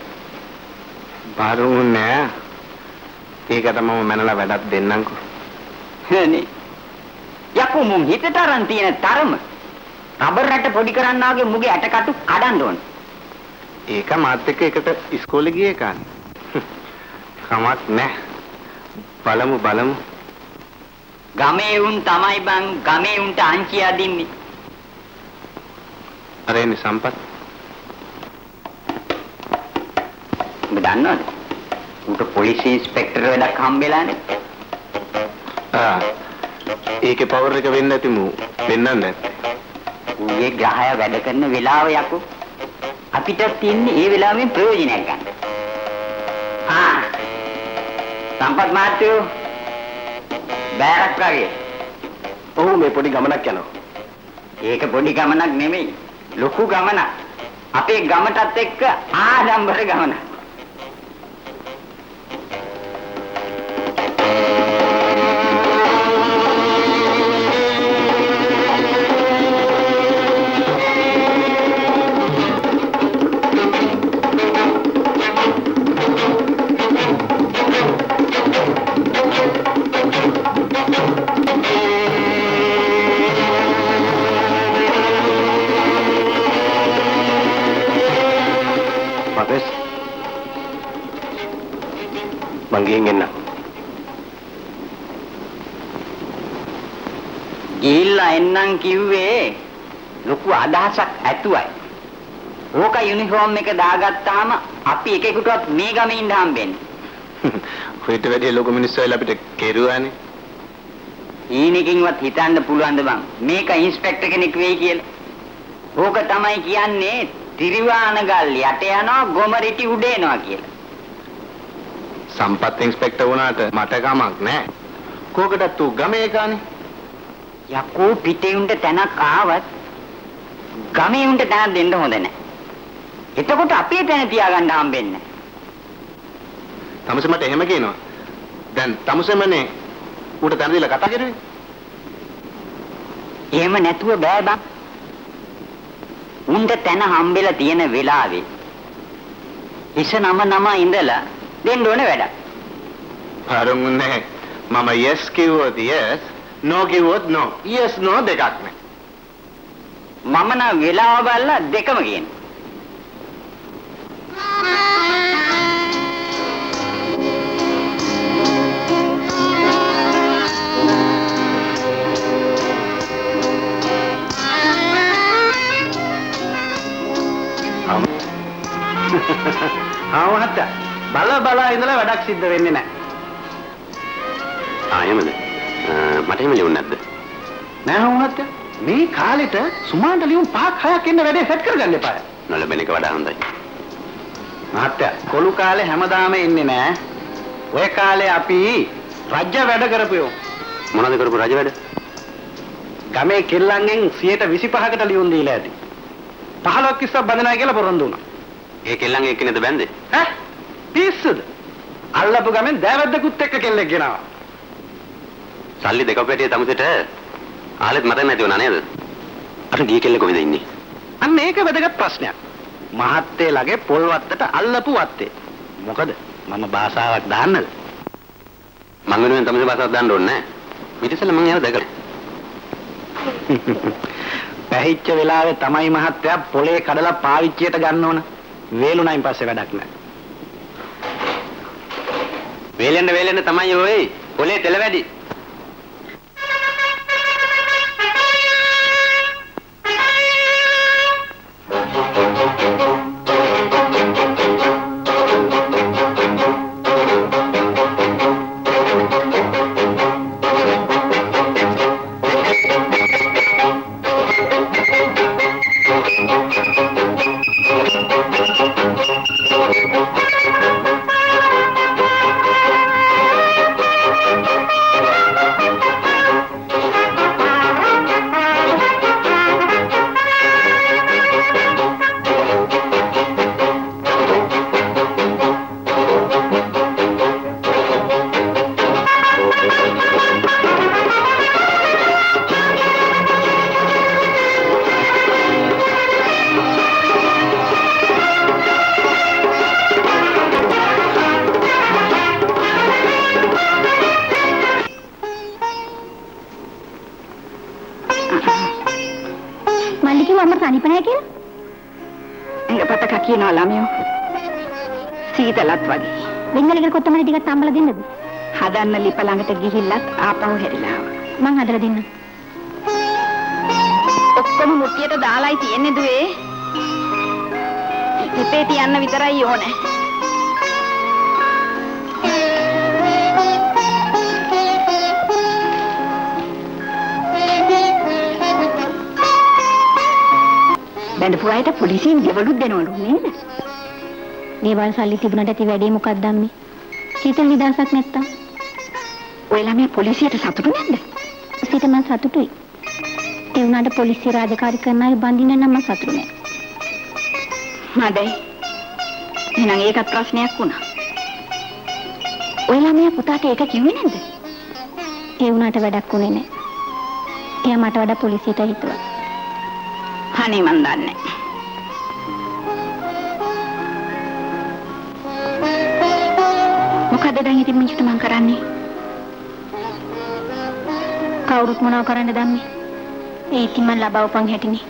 S1: බාරුන්නේ නෑ. ඒක තමයි මම මනලා වැඩක් දෙන්නම්කෝ.
S3: නේ. යකෝ මුම් හිතට අරන් තියෙන තරම රබර් රට පොඩි කරන්නා වගේ මුගේ ඇටකටු කඩන්න ඕන.
S1: ඒක මාත් එක්ක එකට ඉස්කෝලේ ගියේ කානේ. කමක් නෑ. බලමු.
S3: ගමේ උන් තමයි බං ගමේ උන්ට අංචි අදින්නේ.
S1: අර එන්නේ සම්පත්.
S3: ඔබ දන්නවද? උන්ට පොලිසිය ඉන්ස්පෙක්ටර් වැඩක් හම්බෙලානේ.
S1: ඒකේ පවර් එක වෙන්න ඇති මූ. වෙන්නන්නේ නැත්තේ.
S3: ඌගේ ග්‍රහය වැඩ කරන වෙලාව යකෝ. අපිට තියන්නේ ඒ වෙලාවෙන් ප්‍රයෝජනයක් ගන්න. සම්පත් මාත්‍යෝ බෑරක් වගේ.
S1: ඔව් මේ පොඩි ගමනක් යනවා.
S3: ඒක පොඩි ගමනක් නෙමෙයි. ලොකු ගමනක්. අපේ ගමටත් එක්ක ආඩම්බර ගමනක්.
S1: මංගෙන්
S3: ගිහිල්ලා එන්නම් කිව්වේ ලොකු අදහසක් ඇතුවයි. ඕක යුනිෆෝම් එක දාගත්තාම අපි එකෙකුටවත් මේ ගමේ ඉඳ හම්බෙන්නේ.
S1: ඔයිට වැඩි ලොකු මිනිස්සු වෙලා අපිට කෙරුවානේ.
S3: ඊනිකින්වත් හිතන්න පුළුවන්ද බං මේක ඉන්ස්පෙක්ටර් කෙනෙක් වෙයි කියලා? ඕක තමයි කියන්නේ තිරිවාන ගල් යට යනවා ගොමරිටි උඩ එනවා කියලා.
S1: සම්පත් ඉන්ස්පෙක්ටර් වුණාට මට කමක් නෑ. කෝකටත් ඌ ගමේ කානේ.
S3: යකෝ පිටේ උන්ට තැනක් ආවත් ගමේ උන්ට තැනක් දෙන්න හොඳ නෑ. එතකොට අපේ තැන තියාගන්න හම්බෙන්නේ නෑ.
S1: තමුසේ මට එහෙම කියනවා. දැන් තමුසේමනේ ඌට තැන දීලා කතා කරුවේ.
S3: එහෙම නැතුව බෑ බං. උන්ට තැන හම්බෙලා තියෙන වෙලාවේ ඉස නම ඉඳලා දෙන්න ඕනේ වැඩක්.
S1: පාරුන්නේ මම yes කිව්වොත් yes, no කිව්වොත් no. yes no දෙකක් නෑ.
S3: මම නම් වෙලාව බලලා දෙකම කියන්නේ.
S1: මහත්තයා බල ඉඳලා වැඩක් සිද්ධ වෙන්නේ නැහැ.
S6: එහෙමද? මට එහෙම ලියුන්නේ නැද්ද?
S1: නෑ මහත්තයා. මේ කාලෙට සුමාන්ට ලියුම් 5ක් 6ක් ඉන්න වැඩේ සෙට් කරගන්න එපා.
S6: නොලැබෙන එක වඩා හොඳයි.
S1: මහත්තයා කොළු කාලේ හැමදාම ඉන්නේ නෑ. ඔය කාලේ අපි රජ්‍ය වැඩ කරපියෝ.
S6: මොනවද කරපු රජ වැඩ?
S1: ගමේ කෙල්ලන්ගෙන් 125කට ලියුම් දීලා ඇති. 15ක් ඉස්සක් බඳිනවා කියලා පොරොන්දු වුණා.
S6: ඒ කෙල්ලන්ගේ එක්කෙනෙක්ද බැන්දේ?
S1: ඈ පිස්සුද? අල්ලපු ගමෙන් දෑවැද්දකුත් එක්ක කෙල්ලෙක් ගෙනාවා.
S6: සල්ලි දෙක පැටිය තමුසෙට ආලෙත් මතක නැති වුණා නේද? අර ගිය කෙල්ල කොහෙද ඉන්නේ?
S1: අන්න ඒක වැදගත් ප්‍රශ්නයක්. මහත්තයලගේ පොල් වත්තට අල්ලපු වත්තේ. මොකද මම භාෂාවක් දාන්නද?
S6: මං වෙනුවෙන් තමුසේ භාෂාවක් දාන්න ඕනේ නැහැ. ඊටසල මං යන දැකලා.
S1: පැහිච්ච වෙලාවේ තමයි මහත්තයා පොලේ කඩලා පාවිච්චියට ගන්න ඕන. වේලුණයින් පස්සේ වැඩක් නැහැ.
S6: වේලෙන්න තමයි ඔය පොලේ තෙල වැඩි.
S2: කිව්වා අම්මා තනිප නැහැ කියලා?
S3: එඟපතක කියනවා ළමයෝ. සීතලත් වගේ.
S2: වෙන්ගලකට කොත්තමලි ටිකක් අම්බලා දෙන්නද?
S3: හදන්න ලිප ළඟට ගිහිල්ලත් ආපහු හැරිලා ආවා.
S2: මං හදලා දෙන්නම්.
S3: ඔක්කොම මුට්ටියට දාලායි තියෙන්නේ දුවේ. ලිපේ තියන්න විතරයි ඕනේ. බැඳපු අයට පොලිසියෙන් ගෙවලුත් දෙනවලු නේද?
S2: දේවල් සල්ලි තිබුණට ඇති වැඩේ මොකක්ද අම්මේ? සීතල නිදහසක් නැත්තම්.
S3: ඔය ළමයා පොලිසියට සතුටු නැද්ද?
S2: සිත මං සතුටුයි. ඒ වුණාට පොලිසිය රාජකාරී කරන අය බඳින්න නම් මං සතුටු නෑ.
S3: මඩයි. එහෙනම් ඒකත් ප්‍රශ්නයක් වුණා. ඔය ළමයා පුතාට ඒක කිව්වේ නැද්ද?
S2: ඒ වුණාට වැඩක් උනේ නෑ. එයා මට වඩා පොලිසියට හිතුවා.
S3: අනේ මන් දන්නේ. මොකද දැන් ඉතින් මිනිහට මං කරන්නේ?
S2: කවුරුත් මොනව කරන්න දන්නේ? ඒ ඉතින් මං ලබවපන් හැටිනේ.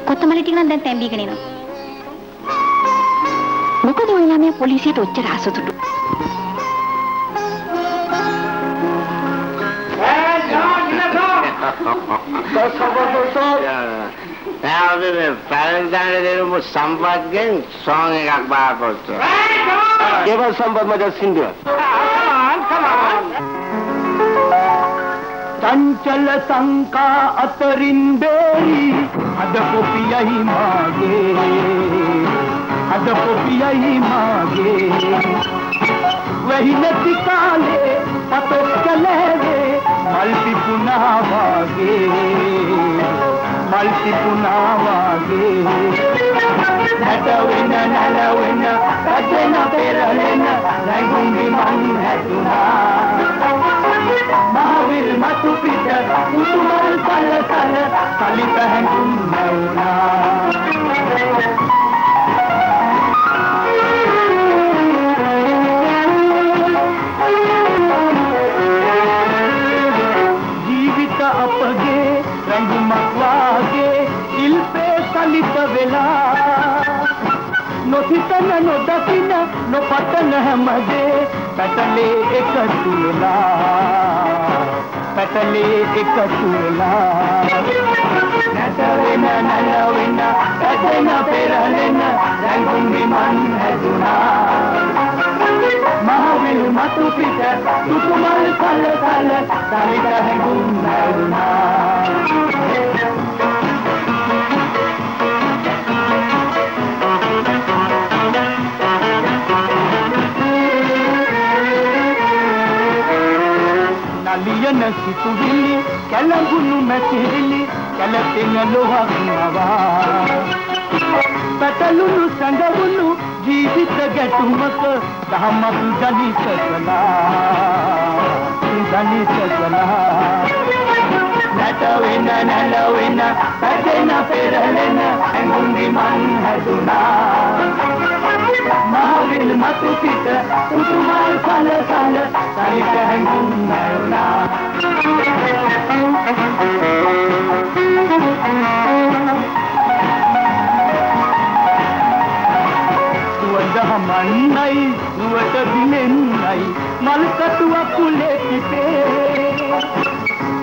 S2: කොත්තමලි ටික නම් දැන් තැඹීගෙන එනවා.
S3: මොකද ඔය ළමයා පොලිසියට ඔච්චර අසතුටු?
S1: සම්පත්ගෙන් සෝන් එකක් බාරපොත්ත. ඒවල් සම්පත් මට සින්දුව.
S4: චංචල සංකා අතරින් බේරි අද කොපියයි මාගේ වෙහි නැති කාලේ පතොත් කලේ මල් පිපුණා වාගේ නැට වෙන නල වෙන රැඳෙන පෙරලෙන රැඟුම්බි මං හැදුනා මහවිල් මතු පිට උතුමල් කල කලිත හැඟුම් නැවුනා ජීවිත අපගේ රැඟුමක් වාගේ ඉල්පේ කලිත වෙලා නොසිතන නොදකින නොපතන හැමදේ පැටලේ එකතු වෙලා නැත වෙන නල වෙන රැඳෙන පෙරලෙන රැඟුම්බි මං හැදුනා මහවිල් මතු පිට සුකුමල් කල තලිත හැඟුම් නැවුනා නලියන සිතුවිලි කැළඹුණු මැසිවිලි කැළපෙන ලොහක් නවා පැටලුණු සැඟවුණු ජීවිත ගැටුමක දහමක් ජනිත කළා නැට වෙන නැල වෙන පැටෙන පෙරලෙන ඇඟුම්බි මං හැදුනා මහවිල් මතු පිට උතුමල් කල කලිත හැඟුම් නැවුනා සුවඳ හමන්නයි නුවට දිනෙන්නයි මල් කටුවක් කුලේ පිටේ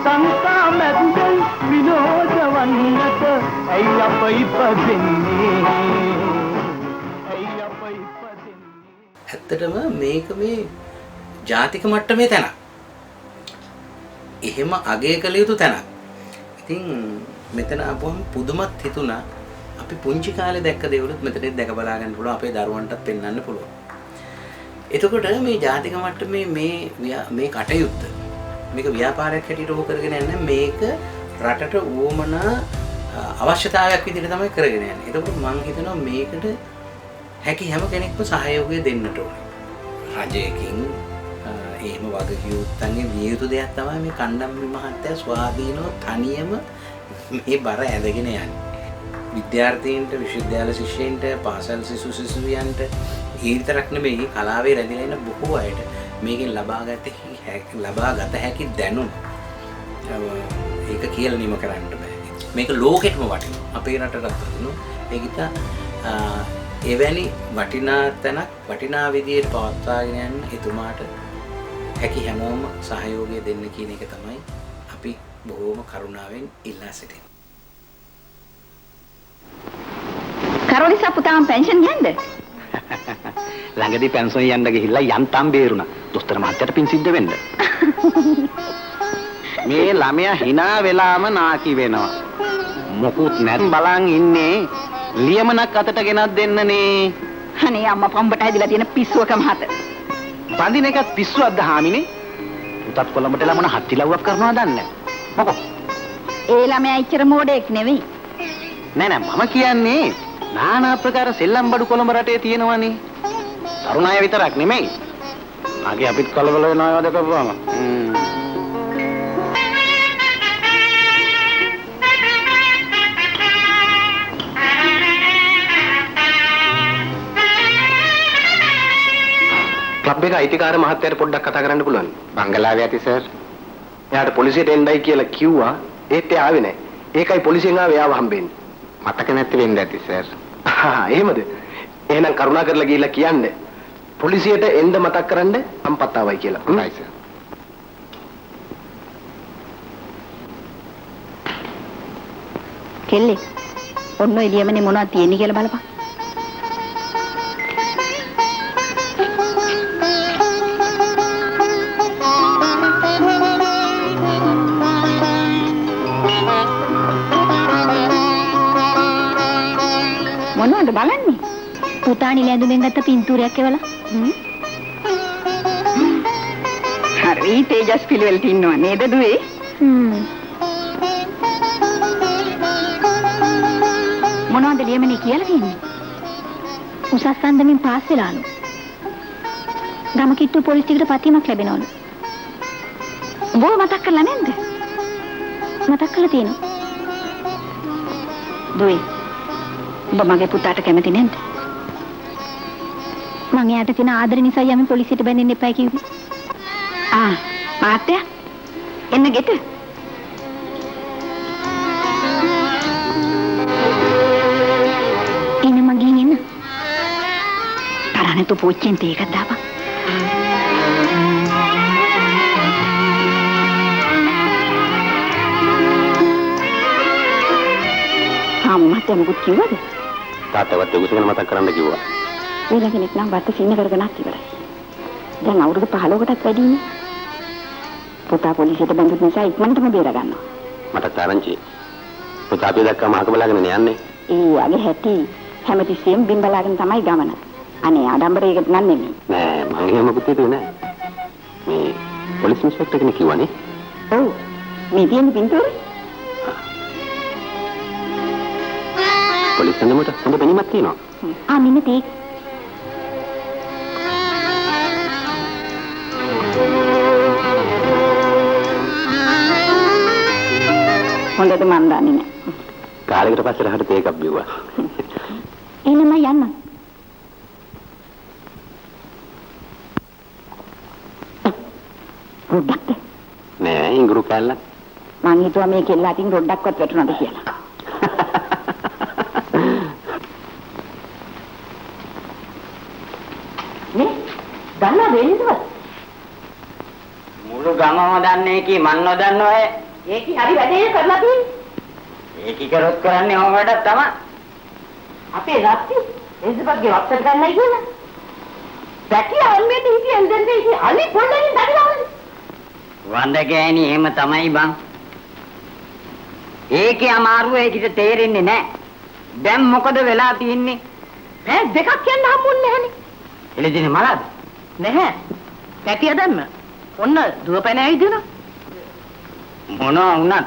S4: සංකා මැදුම් විනෝද වන්නට ඇයි අප ඉපදෙන්නේ
S7: ඇත්තටම මේක මේ ජාතික මට්ටමේ තැනක්. එහෙම අගය කළ යුතු තැනක්. ඉතින් මෙතන ආපුවම පුදුමත් හිතුණා. අපි පුංචි කාලේ දැක්ක දේවලුත් මෙතනදී දැක බලා ගන්න පුළුවන්. අපේ දරුවන්ටත් පෙන්වන්න පුළුවන්. එතකොට මේ ජාතික මට්ටමේ මේ කටයුත්ත මේක ව්‍යාපාරයක් හැටියට ඕක කරගෙන යන්නේ මේක රටට උවමනා අවශ්‍යතාවයක් විදිහට තමයි කරගෙන යන්නේ. එතකොට මම හිතනවා මේකට හැකි හැම කෙනෙක්ම සහයෝගය දෙන්නට ඕනේ. රජයකින් එහෙම වගකීම්යන්ගේ විය යුතු දෙයක් තමයි මේ කණ්ඩම්බි මහත්තයා ස්වාධීනව තනියම මේ බර ඇඳගෙන යන්නේ. විද්‍යාර්ථීන්ට, විශ්වවිද්‍යාල ශිෂ්‍යයින්ට, පාසල් සිසුවියන්ට ඒ විතරක් නෙමෙයි කලාවේ රැඳිලා ඉන්න බොහෝ අයට මේකෙන් ලබාගත ලබා ගත හැකි දැනුම ඒක කියලා නිම කරන්න බෑ. මේක ලෝකෙටම වටිනවා. අපේ රටටත් වටිනවා. ඒක ඉතින් එවැනි වටිනා තැනක් වටිනා විදියට පවත්වාගෙන යන්න එතුමාට හැකි හැමෝම සහයෝගය දෙන්න කියන එක තමයි අපි බොහෝම කරුණාවෙන් ඉල්ලා සිටින්නේ.
S2: කරෝලිසා පුතාම පෙන්ෂන් ගන්නද?
S1: ළඟදී පෙන්ෂන් යන්න ගිහිල්ලා යන්තම් බේරුණා. දොස්තර මහත්තයාට පින් සිද්ධ වෙන්න. මේ ළමයා hina වෙලාම නාකි වෙනවා. මොකුත් නැත් බලන් ඉන්නේ ලියමනක් අතට ගෙනත් දෙන්නනේ.
S2: අනේ අම්මා පම්බට හැදිලා තියෙන පිස්සුවක මහත.
S1: බඳින එකත් පිස්සුවක්ද හාමිනේ? පුතත් කොළඹට ළමන හත්තිලව්වක් කරනවා දන්නේ. මොකෝ?
S2: ඒ ළමයා ඉච්චර මෝඩෙක් නෙවෙයි.
S1: නෑ මම කියන්නේ নানা ආකාර සෙල්ලම් බඩු කොළඹ රටේ තියෙනවනේ. තරුණ අය විතරක් නෙමෙයි. ආගේ අපිත් කලබල වෙනවා වද කරපුවාම. ක්ලබ් එක අයිතිකාර මහත්තයාට පොඩ්ඩක් කතා කරන්න පුළුවන්. බංගලාවේ ඇති සර්. එයාට පොලිසියට එන්නයි කියලා කිව්වා. ඒත් ඒ ආවේ නැහැ. ඒකයි පොලිසියෙන් ආවේ ආව හම්බෙන්නේ. මතක නැති වෙන්න ඇති සර්. එහෙමද? එහෙනම් කරුණාකරලා ගිහිල්ලා කියන්න. පොලිසියට එන්න මතක් කරන්න සම්පත් ආවයි කියලා. හොඳයි සර්.
S2: කෙල්ලේ ඔන්න ඔය ලියමනේ මොනවද තියෙන්නේ කියලා බලපන්. මොනවද බලන්නේ? පුතාණි ලැඳුමෙන් ගත්ත පින්තූරයක් එවලා. හරි තේජස් පිළිවෙලට ඉන්නවා නේද දුවේ? මොනවද ලියමනේ කියලා තියෙන්නේ? උසස් අන්දමින් පාස් වෙලාලු. ගම කිට්ටු පොලිස් ටිකට පතියමක් ලැබෙනවලු. උඹව මතක් කරලා නැද්ද? මතක් කරලා තියෙනවා. දුවේ ඔබ මගේ පුතාට කැමති නැද්ද? මං එයාට තියෙන ආදර නිසා යමි පොලිසියට බැඳෙන්න එපා කිව්වේ. මාත්‍යා එන්න ගෙට. එන්න මගින් එන්න. තරහනේ තෝ පොච්චෙන් තේ එකක් දාපන්. මාත්‍යා මොකද කිව්වද?
S6: තාත්තවත් උගසගෙන මතක් කරන්න කිව්වා.
S2: වෙන කෙනෙක් නම් වත් සින්න කරගෙනත් ඉවරයි. දැන් අවුරුදු 15කටත් වැඩිනේ. පුතා පොලිසියට බැඳුන නිසා ඉක්මනටම බේර ගන්නවා.
S6: මට තරංචි. පුතා අපි දැක්කම අහක බලාගෙන යන්නේ.
S2: ඊයාගේ හැටි හැමතිස්සෙම බිම් බලාගෙන තමයි ගමන. අනේ ආඩම්බරයකට නම් නෙමෙයි.
S6: නෑ මම එහෙම පුතේ නෑ. මේ පොලිස් ඉන්ස්පෙක්ටර් කෙනෙක් කිව්වනේ.
S2: ඔව්. මේ තියෙන පින්තූරේ
S6: පොලිස් සඳමුට හොඳ බැනිමක් තියෙනවා.
S2: මෙන්න තේ. හොඳට මන් දන්නේ නැහැ.
S6: කාලයකට පස්සේ රහට තේ එකක් බිව්වා.
S2: එහෙනම් යන්න. රොඩ්ඩක්
S6: නෑ ඉංගුරු කැල්ලක්.
S2: මං හිතුවා මේ කෙල්ල අතින් රොඩ්ඩක්වත් වැටුණාද කියලා. නේ දන්නවද එන්නවත්?
S3: මුළු ගමම දන්නේ කි මන් නොදන්නෝ අය.
S2: ඒකි හරි වැඩේ කරලා තියෙන්නේ.
S3: ඒකි කරොත් කරන්නේ ඕම වැඩක් තමයි.
S2: අපේ රත්ති එන්සපත්ගේ වත්තට ගන්නයි කියලා. පැටි අම්මේට හිටියන් දැන් ඉතින් අලි පොඩ්ඩකින් දඩිනවනේ.
S3: වඳ ගෑණි එහෙම තමයි බං. ඒකේ අමාරුව ඒකිට තේරෙන්නේ නැහැ. දැන් මොකද වෙලා තියෙන්නේ?
S2: ඈ දෙකක් කියන්න හම්බුන්නේ නැහනේ.
S3: එළිදිනේ මලද?
S2: නැහැ. පැටිය දැම්ම. ඔන්න දුවපැන ඇවිදිනවා.
S3: මොනවා වුණත්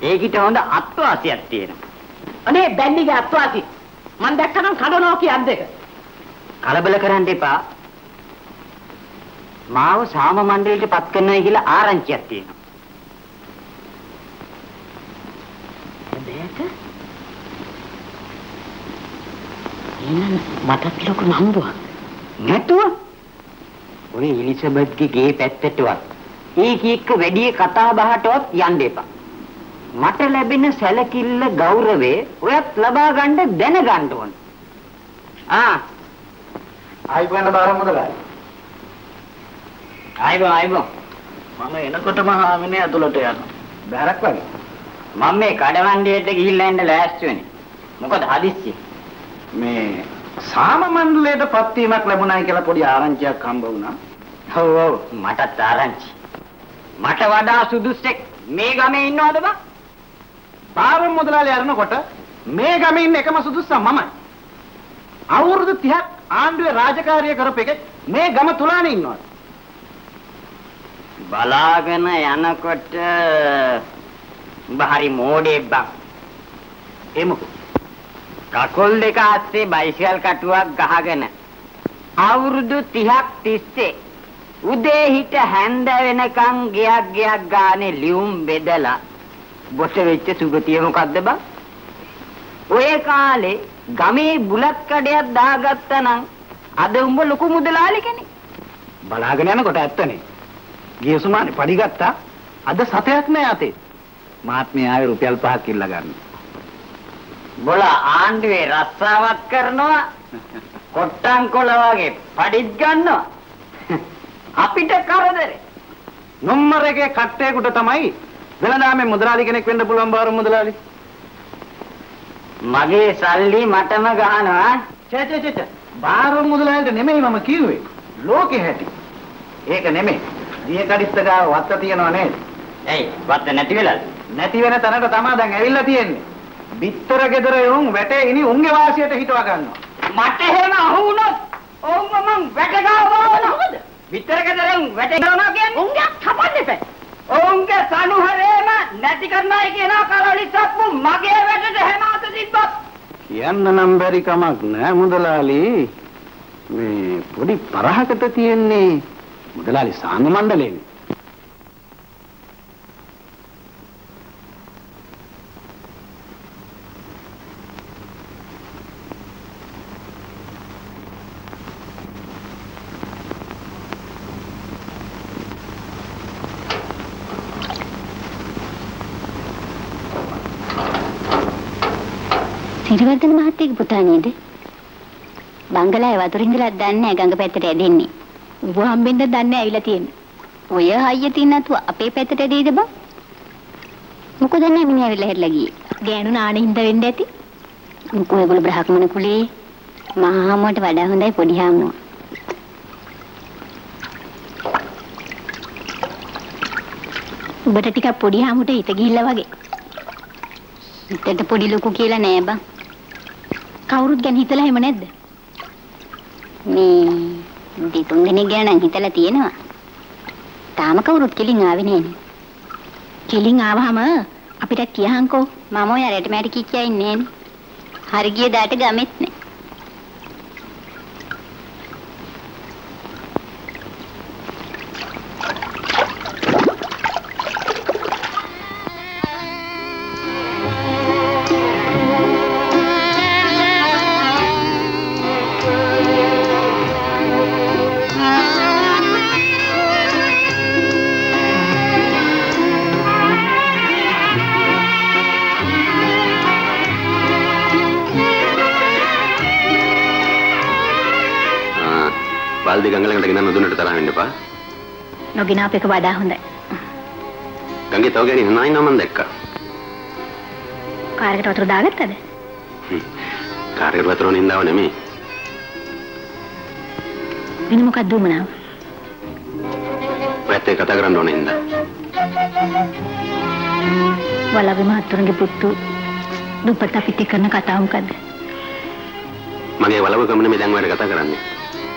S3: ඒකිට හොඳ අත්වාසියක් තියෙනවා.
S2: අනේ බැන්නිගේ අත්වාසි. මං දැක්කනම් කඩනවා කියන් දෙක.
S3: කලබල කරන්න එපා. මාව සාම මණ්ඩලයට පත් කරන්නයි කියලා ආරංචියක් තියෙනවා.
S2: දෙයක එහෙනම් මටත් ලොකු නම්බුවක්.
S3: නැතුව ඔය එලිසබත්ගේ ගේ පැත්තටවත් ඒකීක වැඩි කතා බහටවත් යන්න එපා. මට ලැබෙන සැලකිල්ල ගෞරවේ ඔයත් ලබා ගන්න දැනගන්න ඕන.
S1: ආයිබෝන බාර මුදලාලි.
S3: ආයිබෝ.
S1: මම එනකොටම හාමිනේ ඇතුළට යනවා. බෑරක් වගේ.
S3: මම මේ කඩවණ්ඩියට ගිහිල්ලා එන්න ලෑස්ති වෙන්නේ. මොකද හදිස්සි.
S1: මේ සාම මණ්ඩලයට පත්වීමක් ලැබුණායි කියලා පොඩි ආරංචියක් හම්බ වුණා.
S3: ඔව් මටත් ආරංචි. මට වඩා සුදුස්සෙක් මේ ගමේ ඉන්නවද බං?
S1: බාර මුදලාලි යනකොට මේ ගමේ ඉන්න එකම සුදුස්සා මමයි. අවුරුදු 30ක් ආණ්ඩුවේ රාජකාරිය කරපු එකෙක් මේ ගම තුලානේ ඉන්නවා.
S3: බලාගෙන යනකොට බහරි මෝඩේ බං.
S1: එමුකෝ.
S3: කකුල් දෙක අස්සේ බයිසිකල් කටුවක් ගහගෙන අවුරුදු 30ක් තිස්සේ උදේ හිට හැන්ද වෙනකන් ගියක් ගානේ ලියුම් බෙදලා බොට වෙච්ච සුගතිය මොකද්ද බං? ඔය කාලේ ගමේ බුලත් කඩයක් දාගත්තා නම් අද උඹ ලොකු මුදලාලි කෙනෙක්.
S1: බලාගෙන යනකොට ඇත්තනේ. ගිය සුමානේ පඩි ගත්තා. අද සතයක් නෑ අතේ. මාත් මේ ආවේ රුපියල් 5ක් ඉල්ල ගන්න.
S3: බොල ආණ්ඩුවේ රස්සාවක් කරනවා කොට්ටම් කොළ වගේ පඩිත් ගන්නවා. අපිට කරදරේ.
S1: නම්බර එකේ කට්ටේකට තමයි වෙළඳාමේ මුදලාලි කෙනෙක් වෙන්න පුළුවන් බාර මුදලාලි.
S3: මගේ සල්ලි මටම ගහනවා.
S1: චේ බාර මුදලාලිට නෙමෙයි මම කිව්වේ. ලෝකෙ හැටි. ඒක නෙමෙයි. දිය කඩਿੱත්ත ගාව වත්ත තියනවා නේද?
S3: ඇයි වත්ත නැති වෙලාද?
S1: නැති වෙන තැනට තමයි දැන් ඇවිල්ලා තියෙන්නේ. බිත්තර ගෙදර යොන් වැටේ ඉනි උන්ගේ වාසියට හිටවා ගන්නවා.
S3: මට එහෙම අහු වුණොත් ඕම් මං වැට ගාවනවද? බිත්තර ගෙදරෙන් වැට ගාවනවා කියන්නේ උන්ගේ කපන්න එපා. ඕන්ගේ සනුහරේම නැති කරනයි කියන කරලිසප්පු මගේ වැටට හැම අත තිබ්බත්
S1: කියන්න නම් බැරි කමක් නෑ මුදලාලි. මේ පොඩි පරහකට තියෙන්නේ මුදලාලි සාම මණ්ඩලයෙන්.
S2: සිරිවර්ධන මහත්තයාගේ පුතා නේද? බංගලාවේ වතුරින්දලක් දන්නේ නැහැ ගඟ පැත්තට ඇදෙන්නේ. ඌව හම්බෙන්න දන්නේ නැහැ ඇවිල්ලා තියෙන්නේ. ඔය හයිය තින් නැතුව අපේ පැත්තට ඇදෙයිද බං? මොකද නැහැ මිනිහා ඇවිල්ලා හෙట్లా ගියේ. ගෑනු නාන හින්දා වෙන්න ඇති. මොකෝ ඒගොල්ලෝ බ්‍රහ්මණ කුලේ මහා හාමුදුරට වඩා හොඳයි පොඩි හාමුදුරුවෝ. ඔබට ටිකක් පොඩි හාමුදුරට හිත ගිහිල්ලා වගේ. හිතට පොඩි ලොකු කියලා නෑ බං. කවුරුත් ගැන හිතලා එහෙම නැද්ද? මේ දෙතුන් දිනක් ගැන නම් හිතලා තියෙනවා. තාම කවුරුත් කෙලින් ආවේ නෑනේ. කෙලින් ආවහම අපිට කියහන්කෝ මම ඔය රැට මැරි කිච්චා ඉන්නේ නෑනේ. හරි ගිය දාට ගමෙත් නෑ.
S6: බල්දි ගංගලකට ගෙනන්න දුන්නට තරහ වෙන්න එපා.
S2: නොගිනාප එක වඩා හොඳයි.
S6: ගංගේ තව ගැරි නයි නම මම දැක්කා.
S2: කාරකට වතුර දාගත්තද?
S6: කාර්යයට වතුර නින්දාව නෙමෙයි.
S2: වෙන මොකක්ද දුමනාව?
S6: ඔයත් එක්ක කතා කරන්න ඕනේ ඉඳලා.
S2: වලගේ මහත්තුරුගේ පුතු දුප්පත් අපිට කරන කතාව මොකද්ද?
S6: මගේ වලව ගමනේ මේ දැන් ඔයාලට කතා කරන්නේ.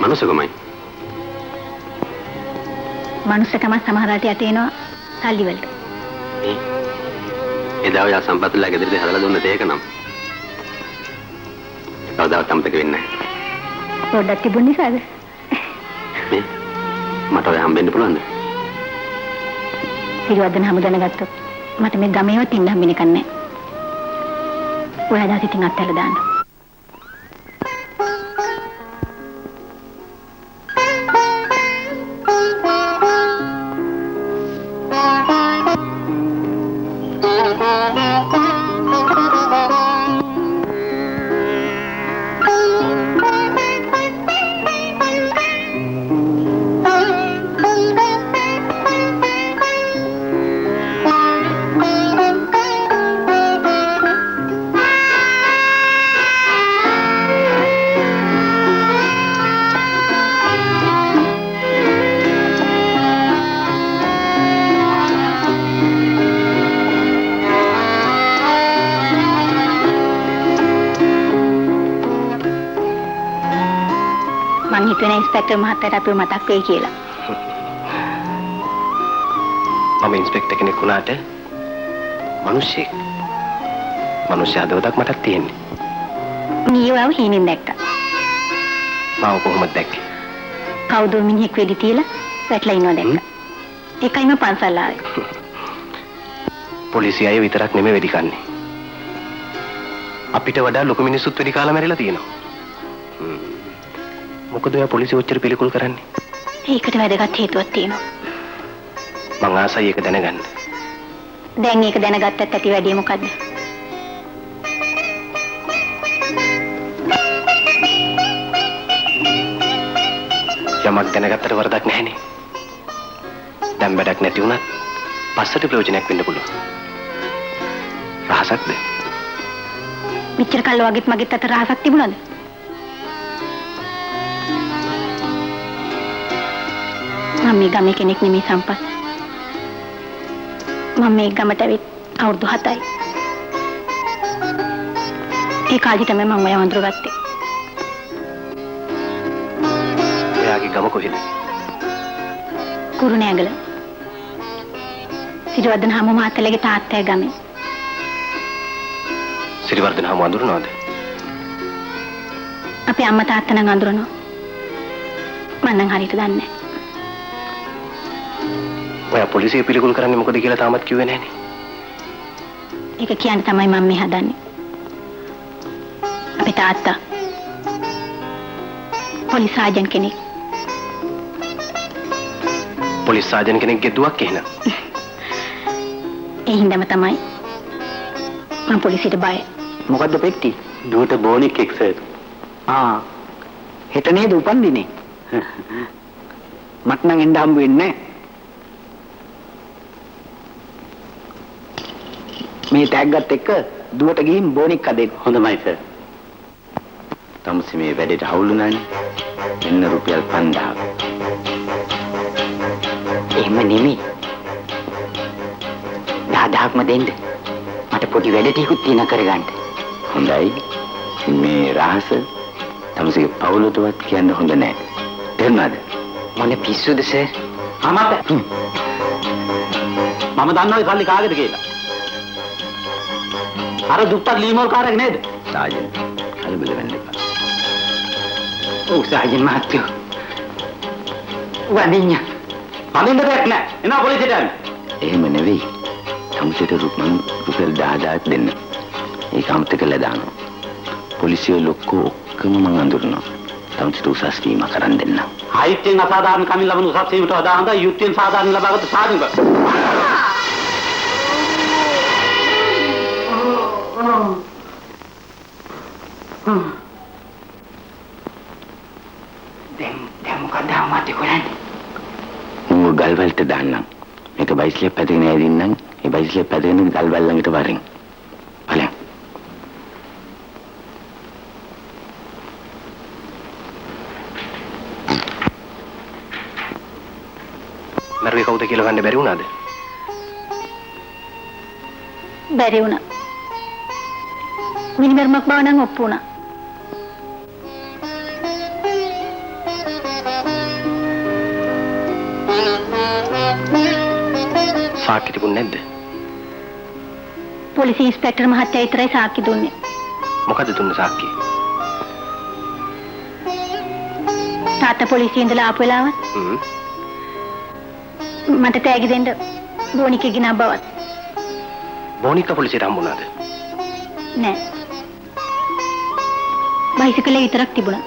S6: මනුස්සකමයි.
S2: මනුස්සකම සමහරට යට එනවා සල්ලි වලට.
S6: එදා ඔයා සම්පත්ලා ගෙදරදී හදලා දුන්න තේක නම්. කවදාවත් අමතක වෙන්නේ නැහැ.
S2: පොඩ්ඩක් තිබුණ නිසාද?
S6: මේ මට ඔය හම්බෙන්න පුළුවන්ද?
S2: සිරිවර්ධන හැම දැනගත්තොත් මට මේ ගමේවත් ඉන්න හම්බෙන්නේ නැහැ. ඔයා දැන් ඉතින් අත්හැරලා දාන්න. මං හිතුවේ ඉන්ස්පෙක්ටර් මහත්තයාට අපිව මතක් වෙයි කියලා.
S8: මම ඉන්ස්පෙක්ටර් කෙනෙක් වුණාට මිනිස්සෙක්. මිනිස්සු හදවතක් මටත් තියෙන්නේ.
S2: නියවව හීනෙන් දැක්කා.
S8: මාව කොහොමද දැක්කේ?
S2: කවුද මිනිහෙක් වෙඩි තියලා වැටලා ඉන්නවා දැක්කා. ඒකයිම පන්සල් ආවේ.
S8: පොලිසිය අය විතරක් නෙමෙයි වෙඩි කන්නේ. අපිට වඩා ලොකු මිනිස්සුත් වෙඩි කාලා මැරිලා තියෙනවා. මොකද ඔයා පොලිසිය ඔච්චර පිළිකුල් කරන්නේ?
S2: ඒකට වැදගත් හේතුවක් තියෙනවා.
S8: මං ආසයි ඒක දැනගන්න.
S2: දැන් ඒක දැනගත්තත් ඇති වැඩේ මොකද්ද?
S8: යමක් දැනගත්තට වරදක් නැහැනේ. දැන් වැඩක් නැති වුණත් පස්සට ප්‍රයෝජනයක් වෙන්න පුළුවන්. රහසක්ද?
S2: මෙච්චර කල් වගේත් මගෙත් අත රහසක් තිබුණාද? මම මේ ගමේ කෙනෙක් නෙමෙයි සම්පත්. මම මේ ගමට ඇවිත් අවුරුදු 7යි. ඒ කාලේ තමයි මම ඔය වඳුරගත්තේ.
S8: ඔයාගේ ගම කොහෙද?
S2: කුරුණෑගල. සිරිවර්ධන හමු මහත්තයාගේ තාත්තගේ ගමේ.
S8: සිරිවර්ධන හමු අඳුරනවද?
S2: අපේ අම්මා තාත්තා නම් අඳුරනවා. මම නම් හරියට දන්නේ නැහැ.
S8: ඔයා පොලිසිය පිළිකුල් කරන්නේ මොකද කියලා තාමත් කිව්වේ නැහනේ.
S2: ඒක කියන්න තමයි මම මේ හදන්නේ. අපේ තාත්තා පොලිස් සාජන් කෙනෙක්.
S8: පොලිස් සාජන් කෙනෙක්ගේ දුවක් එහෙනම්.
S2: ඒ හින්දාම තමයි මම පොලිසියට බයයි.
S3: මොකද්ද පෙට්ටි?
S6: දුවට බෝනික් එක්සර්.
S3: හෙට නේද උපන්දිනේ? මට නම් එන්න හම්බ වෙන්නේ නැහැ. මේ ටැග්ගත් එක්ක දුවට ගිහින් බෝනික් අදෙන්න.
S6: හොඳයි සර්. තමුසි මේ වැඩේට හවුල් වුණානේ. එන්න රුපියල් 5000.
S3: එහෙම නෙමෙයි. 10,000ක්ම දෙන්න. මට පොඩි වැඩ ටිකකුත් තියෙන කරගන්න.
S6: හොඳයි. මේ රහස තමුසිගේ පවුලටවත් කියන්න හොඳ නැහැ. තේරුණාද?
S3: මොන පිස්සුද සර්?
S1: අමත මම දන්නවා ඒ සල්ලි කාගේද කියලා. අර දුප්පත් ලීමෝල් කාරක නේද?
S6: සාජන් කලබල වෙන්න එපා.
S3: ඔව් සාජන් මහත්තයෝ. වදින්න.
S1: අඳින්න දෙයක් නැහැ. එනවා පොලිසියට යන්න.
S6: එහෙම නෙවෙයි. තමුසිට රුපියල් 10,000ක් දෙන්න. ඒක අමතක කළා දානවා. පොලිසිය ලොක්කෝ ඔක්කොම මං අඳුරනවා. තමුසිට උසස් වීම කරන් දෙන්න.
S1: හයිටෙන් අසාධාරණ කමින් ලබන උසස් වීමට වඩා හොඳයි යුක්තියෙන් සාධාරණ ලබාගත් සාධුක.
S3: දැන් මොකද මට කරන්නේ?
S6: මම ගල් වලට දාන්නම්. මේක බයිස්ලෙප් පැදගෙන ඇදින්නම්. ඒ බයිස්ලෙප් පැදගෙන ගල් වල ළඟට වරින්. බලන්න.
S8: මරුවේ කවුද කියලා ගන්න බැරි වුණාද?
S2: බැරි වුණා. මිනිමර්මක් බව නම් ඔප්පු වුණා.
S8: සාක්ෂි තිබුණේ නැද්ද?
S2: පොලිස් ඉන්ස්පෙක්ටර් මහත්තයා විතරයි සාක්ෂි දුන්නේ.
S8: මොකද දුන්න සාක්ෂි?
S2: තාත්තා පොලිසියෙන් ඉඳලා ආපු වෙලාවත් මට තෑගි දෙන්න බෝනිකේ ගිනා බවත්
S8: බෝනික පොලිසියට හම්බුණාද?
S2: නෑ. බයිසිකලේ විතරක් තිබුණා.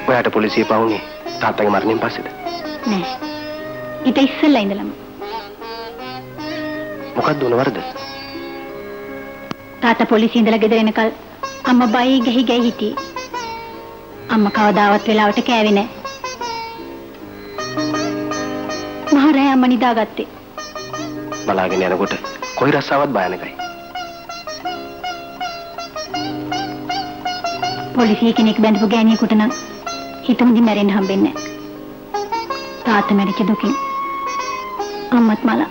S8: ඔයාට පොලිසිය පවුනේ තාත්තගේ මරණයෙන් පස්සේද?
S2: නෑ. ඊට ඉස්සෙල්ලා ඉඳලම.
S8: මොකක්ද උන වරද?
S2: තාත්තා පොලිසියෙන් ඉඳලා ගෙදර එනකල් අම්මා බයි ගහි ගහි හිටියේ. අම්මා කවදාවත් වෙලාවට කෑවේ නෑ. මහරෑ අම්මා නිදාගත්තේ.
S8: බලාගෙන යනකොට කොයි රස්සාවක් භයානකයි.
S2: පොලිසිය කෙනෙක් බැඳපු ගෑණියෙකුට නම් හිත හොඳින් මැරෙන්න හම්බෙන්නේ නෑ. තාත්තා මැරිච්ච දුකින් අම්මත් මලා.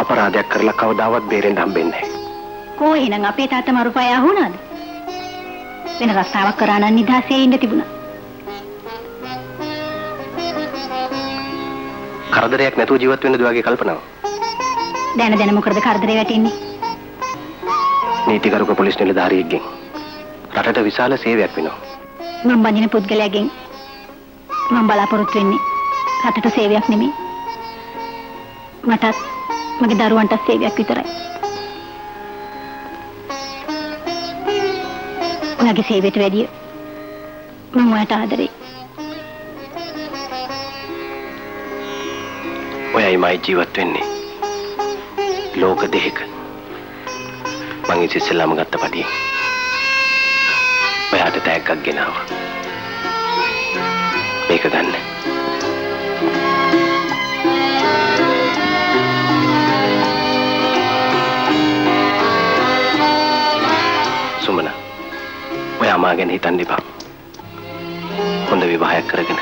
S8: අපරාධයක් කරලා කවදාවත් බේරෙන්න හම්බෙන්නේ නැහැ.
S2: කෝ එහෙනම් අපේ තාත්තා මරුපය ආහුණාද? වෙන රස්සාවක් කරා නම් නිදාසේ ඉන්න තිබුණා.
S8: කරදරයක් නැතුව ජීවත් වෙන්න දුවගේ කල්පනාව.
S2: දැන මොකටද කරදරේ වැටෙන්නේ?
S8: නීතිගරුක පොලිස් නිලධාරියෙක්ගෙන් රටට විශාල සේවයක් වෙනවා.
S2: මම බඳින පුද්ගලයාගෙන් මම බලාපොරොත්තු වෙන්නේ රටට සේවයක් නෙමෙයි. මටත් මගේ දරුවන්ට සේවයක් විතරයි. ඔයාගේ සේවයට වැඩිය මම ඔයාට ආදරේ.
S8: ඔයයි මයි ජීවත් වෙන්නේ ලෝක දෙකක. මං ඉතිසෙල්ලාම ගත්ත පඩිය. ඔයාට තෑග්ගක් ගෙනාවා. මේක ගන්න. සුමන, ඔයා මා ගැන හිතන්න එපා. හොඳ විවාහයක් කරගෙන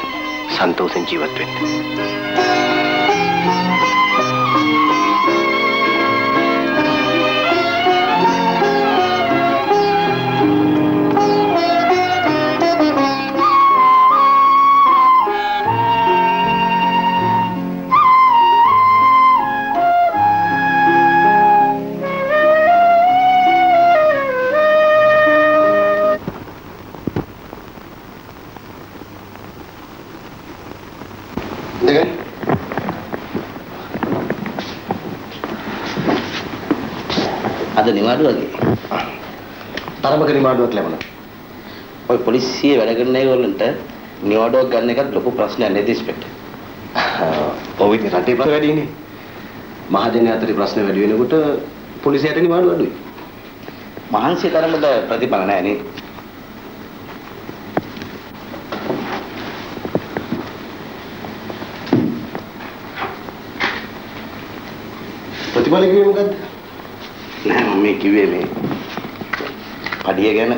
S8: සන්තෝෂෙන් ජීවත් වෙන්න.
S7: අද නිවාඩු වගේ.
S6: තරමක නිවාඩුවක් ලැබුණා.
S7: ඔය පොලිසියේ වැඩ කරන ඒගොල්ලන්ට නිවාඩුවක් ගන්න එකත් ලොකු ප්‍රශ්නයක් නේද ඉන්ස්පෙක්ටර්?
S6: ඔව් ඉතින් රටේ ප්‍රශ්න වැඩිනේ. මහජනයා අතරේ ප්‍රශ්න වැඩි වෙනකොට පොලිසියට නිවාඩු අඩුයි.
S7: මහන්සිය තරමට ප්‍රතිඵල නැහැ නේද?
S6: ප්‍රතිඵල කිව්වේ මොකද්ද?
S7: නෑ මම මේ කිව්වේ මේ පඩිය ගැන.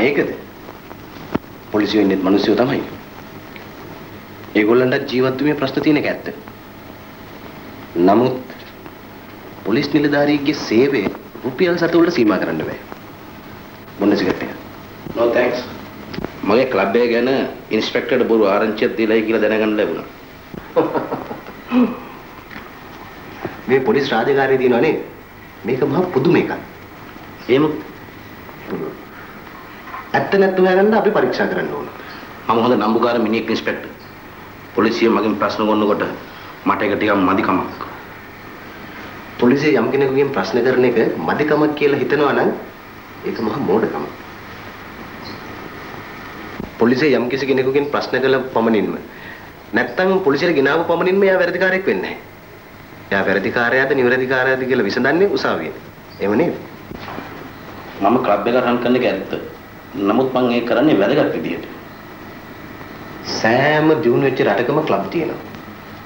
S6: ඒකද? පොලිසිය ඉන්නේ මිනිස්සු තමයි. ඒගොල්ලන්ට ජීවත් වීමේ ප්‍රශ්න තියෙන එක ඇත්ත. නමුත් පොලිස් නිලධාරියෙක්ගේ සේවය රුපියල් 7 වලට සීමා කරන්න බෑ. මොන සිගරට් එක?
S7: නෝ තෑන්ක්ස්. මගේ ක්ලබ් එක ගැන ඉන්ස්පෙක්ටර්ට බොරු ආරංචියක් දීලායි කියලා දැනගන්න ලැබුණා.
S6: මේ පොලිස් රාජකාරිය දිනනවා නේ. මේක මහා පුදුම එකක්.
S7: එහෙම
S6: ඇත්ත නැත්ත හොයාගන්න අපි පරීක්ෂා කරන්න ඕන.
S7: මම හොඳ නම්බුකාර මිනිහෙක් ඉන්ස්පෙක්ටර්. පොලිසිය මගෙන් ප්‍රශ්න කරනකොට මට ඒක ටිකක් මදිකමක්.
S6: පොලිසිය යම් කෙනෙකුගෙන් ප්‍රශ්න කරන එක මදිකමක් කියලා හිතනවා නම් ඒක මහා මෝඩකමක්. පොලිසිය යම් කිසි කෙනෙකුගෙන් ප්‍රශ්න කළ පමණින්ම නැත්තම් පොලිසියට ගෙනාව පමණින්ම එයා වැරදිකාරයෙක් වෙන්නේ නැහැ. එයා වැරදිකාරයාද නිවැරදිකාරයාද කියලා විසඳන්නේ උසාවියේ. එහෙම නේද?
S7: මම ක්ලබ් එක රන් කරන එක ඇත්ත. නමුත් මම ඒක කරන්නේ වැදගත් විදියට.
S6: සෑම දියුණු වෙච්ච රටකම ක්ලබ් තියෙනවා.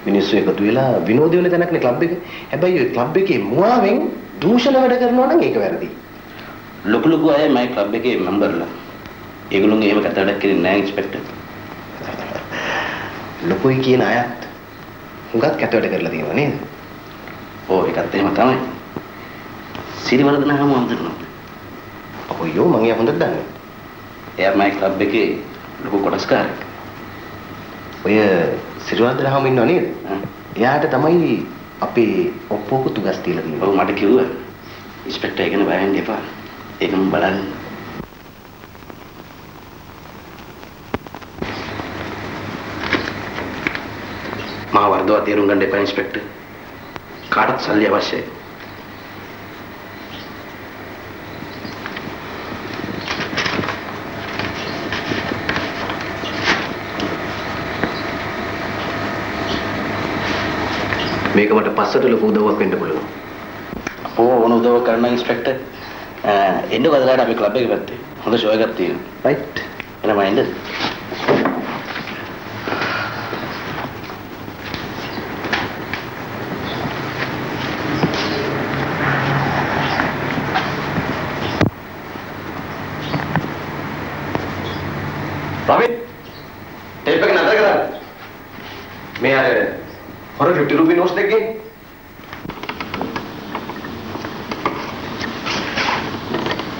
S6: මිනිස්සු එකතු වෙලා විනෝද වෙන තැනක්නේ ක්ලබ් එක. හැබැයි ඔය ක්ලබ් එකේ මුවාවෙන් දූෂණ වැඩ කරනවා නම් ඒක වැරදි.
S7: ලොකු ලොකු අය මගේ ක්ලබ් එකේ මෙම්බර්ලා. ඒගොල්ලෝගේ එහෙම කතා වැඩක් කරන්නේ නැහැ ඉන්ස්පෙක්ටර්.
S6: ලොකුයි කියන අයත් හුඟක් කැත වැඩ කරලා තියෙනවා නේද?
S7: ඔව් ඒකත් එහෙම තමයි. සිරිවර්ධන හමුදුරනවා.
S6: ඔයෝ මම එයා හොඳට දන්නවා.
S7: එයා මගේ ක්ලබ් එකේ ලොකු කොටස්කාරයෙක්.
S6: ඔය සිරිවර්ධන හමු ඉන්නව නේද? එයාට තමයි අපේ ඔප්පෝක තුගස් තියලා තියෙන්නේ.
S7: ඔව් මට කිව්වා. ඉන්ස්පෙක්ටර් එකන බය වෙන්න එපා. ඒකම බලන්න. මා වර්ධව තේරුම් ගන්න එපා ඉන්ස්පෙක්ටර්. කාටත් සල්ලි අවශ්‍යයි.
S6: මේක මට පස්සට ලොකු උදව්වක් වෙන්න පුළුවන්.
S7: ඕන උදව්වක් කරන්න ඉන්ස්පෙක්ටර්. එන්න කදලාට අපි ක්ලබ් එකේ පැත්තේ. හොඳ ෂෝ එකක් තියෙනවා.
S6: රයිට්.
S7: එනම එන්න.
S6: රවි ටේප් එක නතර කරන්න. මේ අර හොර 50 රුපියල් නෝට්ස් දෙකේ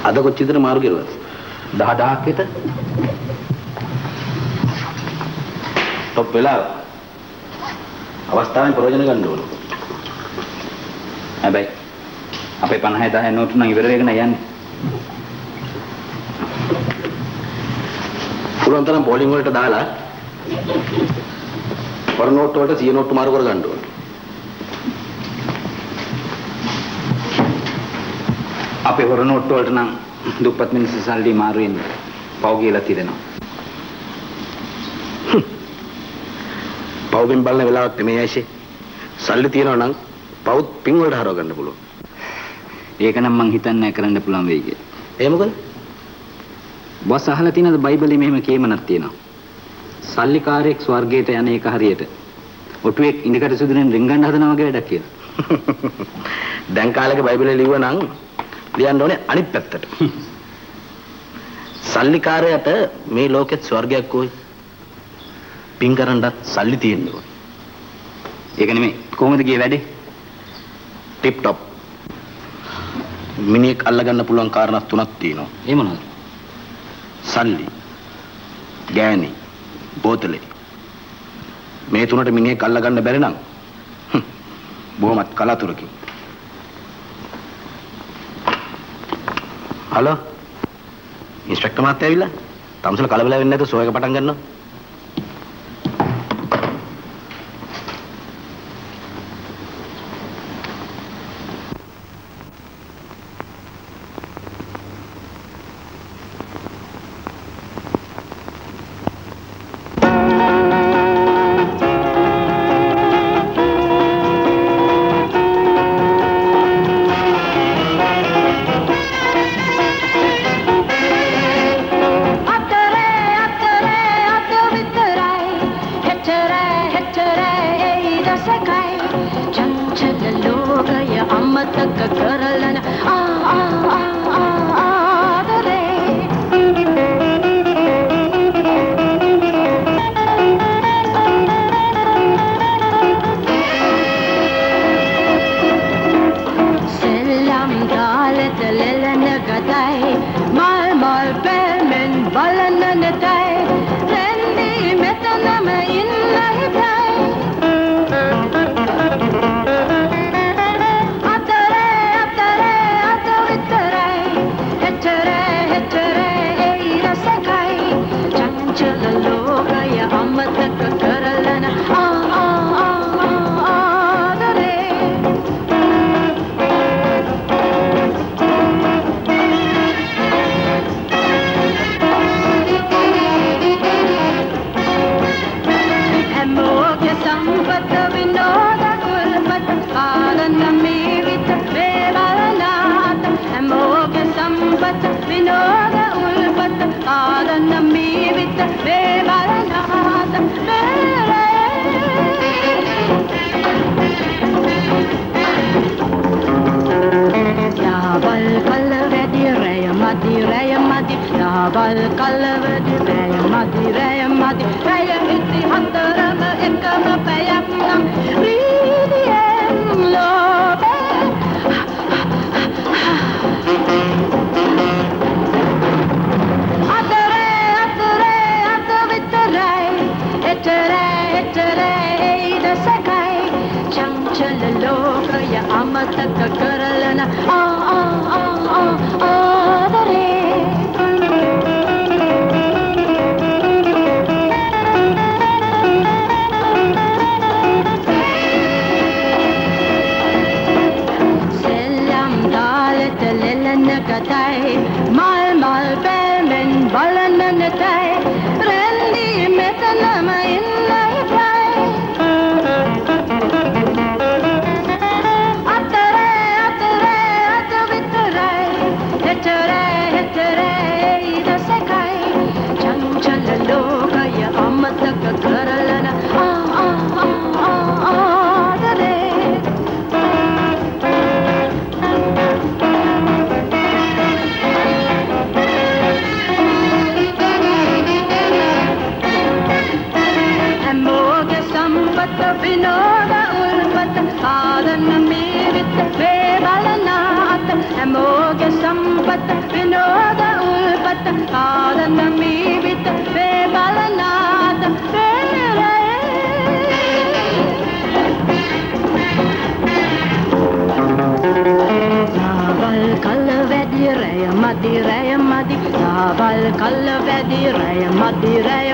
S1: අද කොච්චරද මාරු කෙරුවා?
S7: 10000ක් විතර.
S1: ටොප් වෙලා අවස්ථාවෙන් ප්‍රයෝජන ගන්න ඕන.
S7: හැබැයි අපේ 50000 නෝටු නම් ඉවර වෙගෙන යන්නේ.
S1: පුළුවන් තරම් පෝලිං වලට දාලා වර නෝට්ටු වලට 100 නෝට්ටු මාරු කර ගන්න ඕන.
S7: අපේ හොර නෝට්ටු වලට නම් දුප්පත් මිනිස්සු සල්ලි මාරු වෙන්නේ. පව් කියලා තිරෙනවා.
S1: පව්ෙන් බලන වෙලාවක් නෙමෙයි ඇයිෂේ. සල්ලි තියනවා නම් පවුත් පින් වලට හරව ගන්න පුළුවන්.
S7: ඒක නම් මං හිතන්නේ නැහැ කරන්න පුළුවන් වෙයි කියලා.
S1: ඒ මොකද?
S7: බස් අහලා තියෙනවද බයිබලෙ මෙහෙම කියමනක් තියෙනවා. සල්ලිකාරයෙක් ස්වර්ගයට යන එක හරියට ඔටුවෙක් ඉඳකට සුදුරෙන් රින්ගන්න හදනවා වගේ වැඩක් කියලා.
S1: දැන් කාලේක බයිබලෙ ලිව්ව නම් ලියන්න ඕනේ අනිත් පැත්තට. සල්ලිකාරයට මේ ලෝකෙත් ස්වර්ගයක් කොයි? පින් කරන්නත් සල්ලි තියෙන්න ඕනේ.
S7: ඒක නෙමෙයි. කොහොමද ගියේ වැඩේ?
S1: Tip top. මිනිහෙක් අල්ලගන්න පුළුවන් කාරණා තුනක් තියෙනවා.
S7: ඒ මොනවද?
S1: සල්ලි, ගෑණි, බෝතලේ. මේ තුනට මිනිහෙක් අල්ලගන්න බැරි නම් බොහොමත් කලාතුරකින්. හලෝ. ඉන්ස්පෙක්ටර් මහත්තයා ඇවිල්ලා? තමුසල කලබල වෙන්නේ නැතුව සෝයක පටන් ගන්නවා.
S4: සම්පත විනෝද උල්පත ආනන්ද මීවිත වේ බලනාද නාවල් කල වැඩි රැය මදි නාවල් කල වැඩි රැය මදි රැය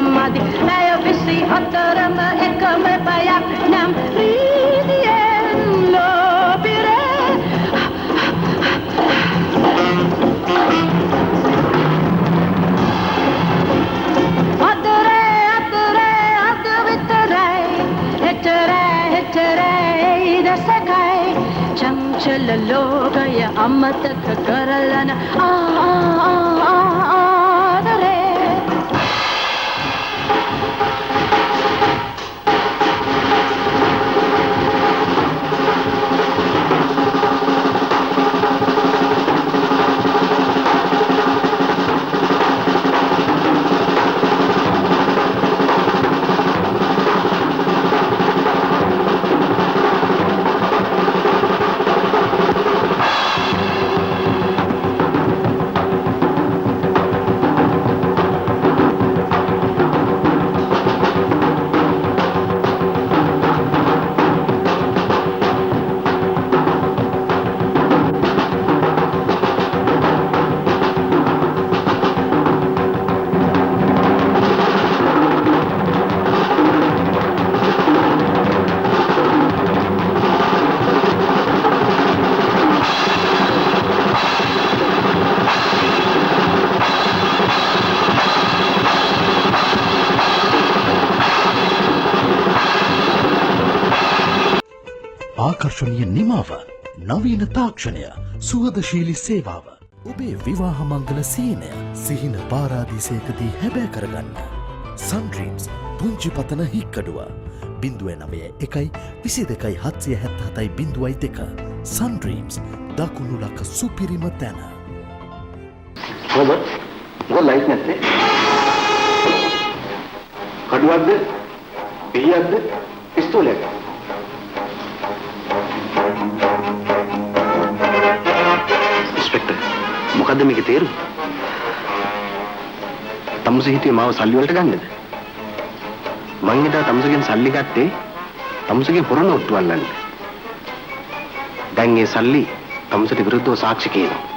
S4: 24ම එකම බයක් නම් රීතියෙන් ලෝබිරේ අද විතරයි හෙටරයි දසකයි චංචල ලෝකය අමතක කරලන ආදරේ
S9: ආකර්ශනීය නිමාව නවීන තාක්ෂණය සුවදශීලී සේවාව ඔබේ විවාහ මංගල සීනය සිහින පාරාදීසයකදී හැබෑ කරගන්න සන්ඩ්‍රීම්ස් පුංචි පතන හික්කඩුව 091722 සන්ඩ්‍රීම්ස් දකුණු ලක සුපිරිම තැන
S6: මොකද ලයිට් නැත්තේ කඩුවක්ද පිහියක්ද පිස්තෝලයක්ද
S1: මොකද්ද මේකේ තේරුම? තමුසේ හිතුවේ මාව සල්ලි වලට ගන්නද? මං එදා තමුසේගෙන් සල්ලි ගත්තේ තමුසේගේ හොරණ ඔට්ටු අල්ලන්න. දැන් ඒ සල්ලි තමුසේට විරුද්ධව සාක්ෂි කියනවා.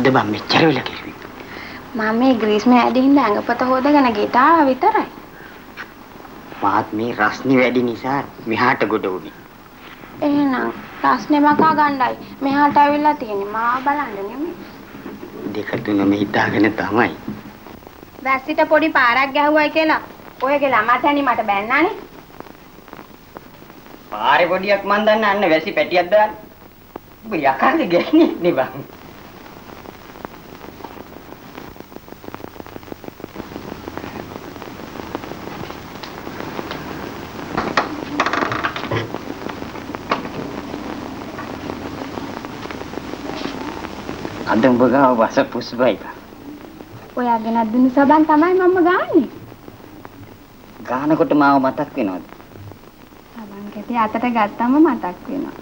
S3: මොකද්ද බං මෙච්චර වෙලා කිව්වේ?
S2: මම මේ ග්‍රීස්මේ ඇදින්න ඇඟපත හොදගෙන ගිටාව විතරයි.
S3: මාත් මේ රස්නි වැඩි නිසා මෙහාට ගොඩ වුණේ.
S2: එහෙනම් රස්නේ මකා ගණ්ඩායි මෙහාට ඇවිල්ලා තියෙන්නේ මාව බලන්න නෙමෙයි.
S3: දෙක තුනම හිතාගෙන තමයි.
S2: වැස්සිට පොඩි පාරක් ගැහුවයි කියලා ඔයගේ ළමා තැනි මට බැන්නානේ.
S3: පාරේ පොඩියක් මන් දන්න අන්න වැසි පැටියක් දාන්න. ඔබ යකාගේ ගෑණියෙක් නේ බං. අද උඹ ගාව වස පුස්බයි බං.
S2: ඔයාගෙන දුන්නු සබන් තමයි මම ගාන්නේ.
S3: ගානකොට මාව මතක් වෙනවද?
S2: සබන් කැටි අතට ගත්තම මතක් වෙනවා.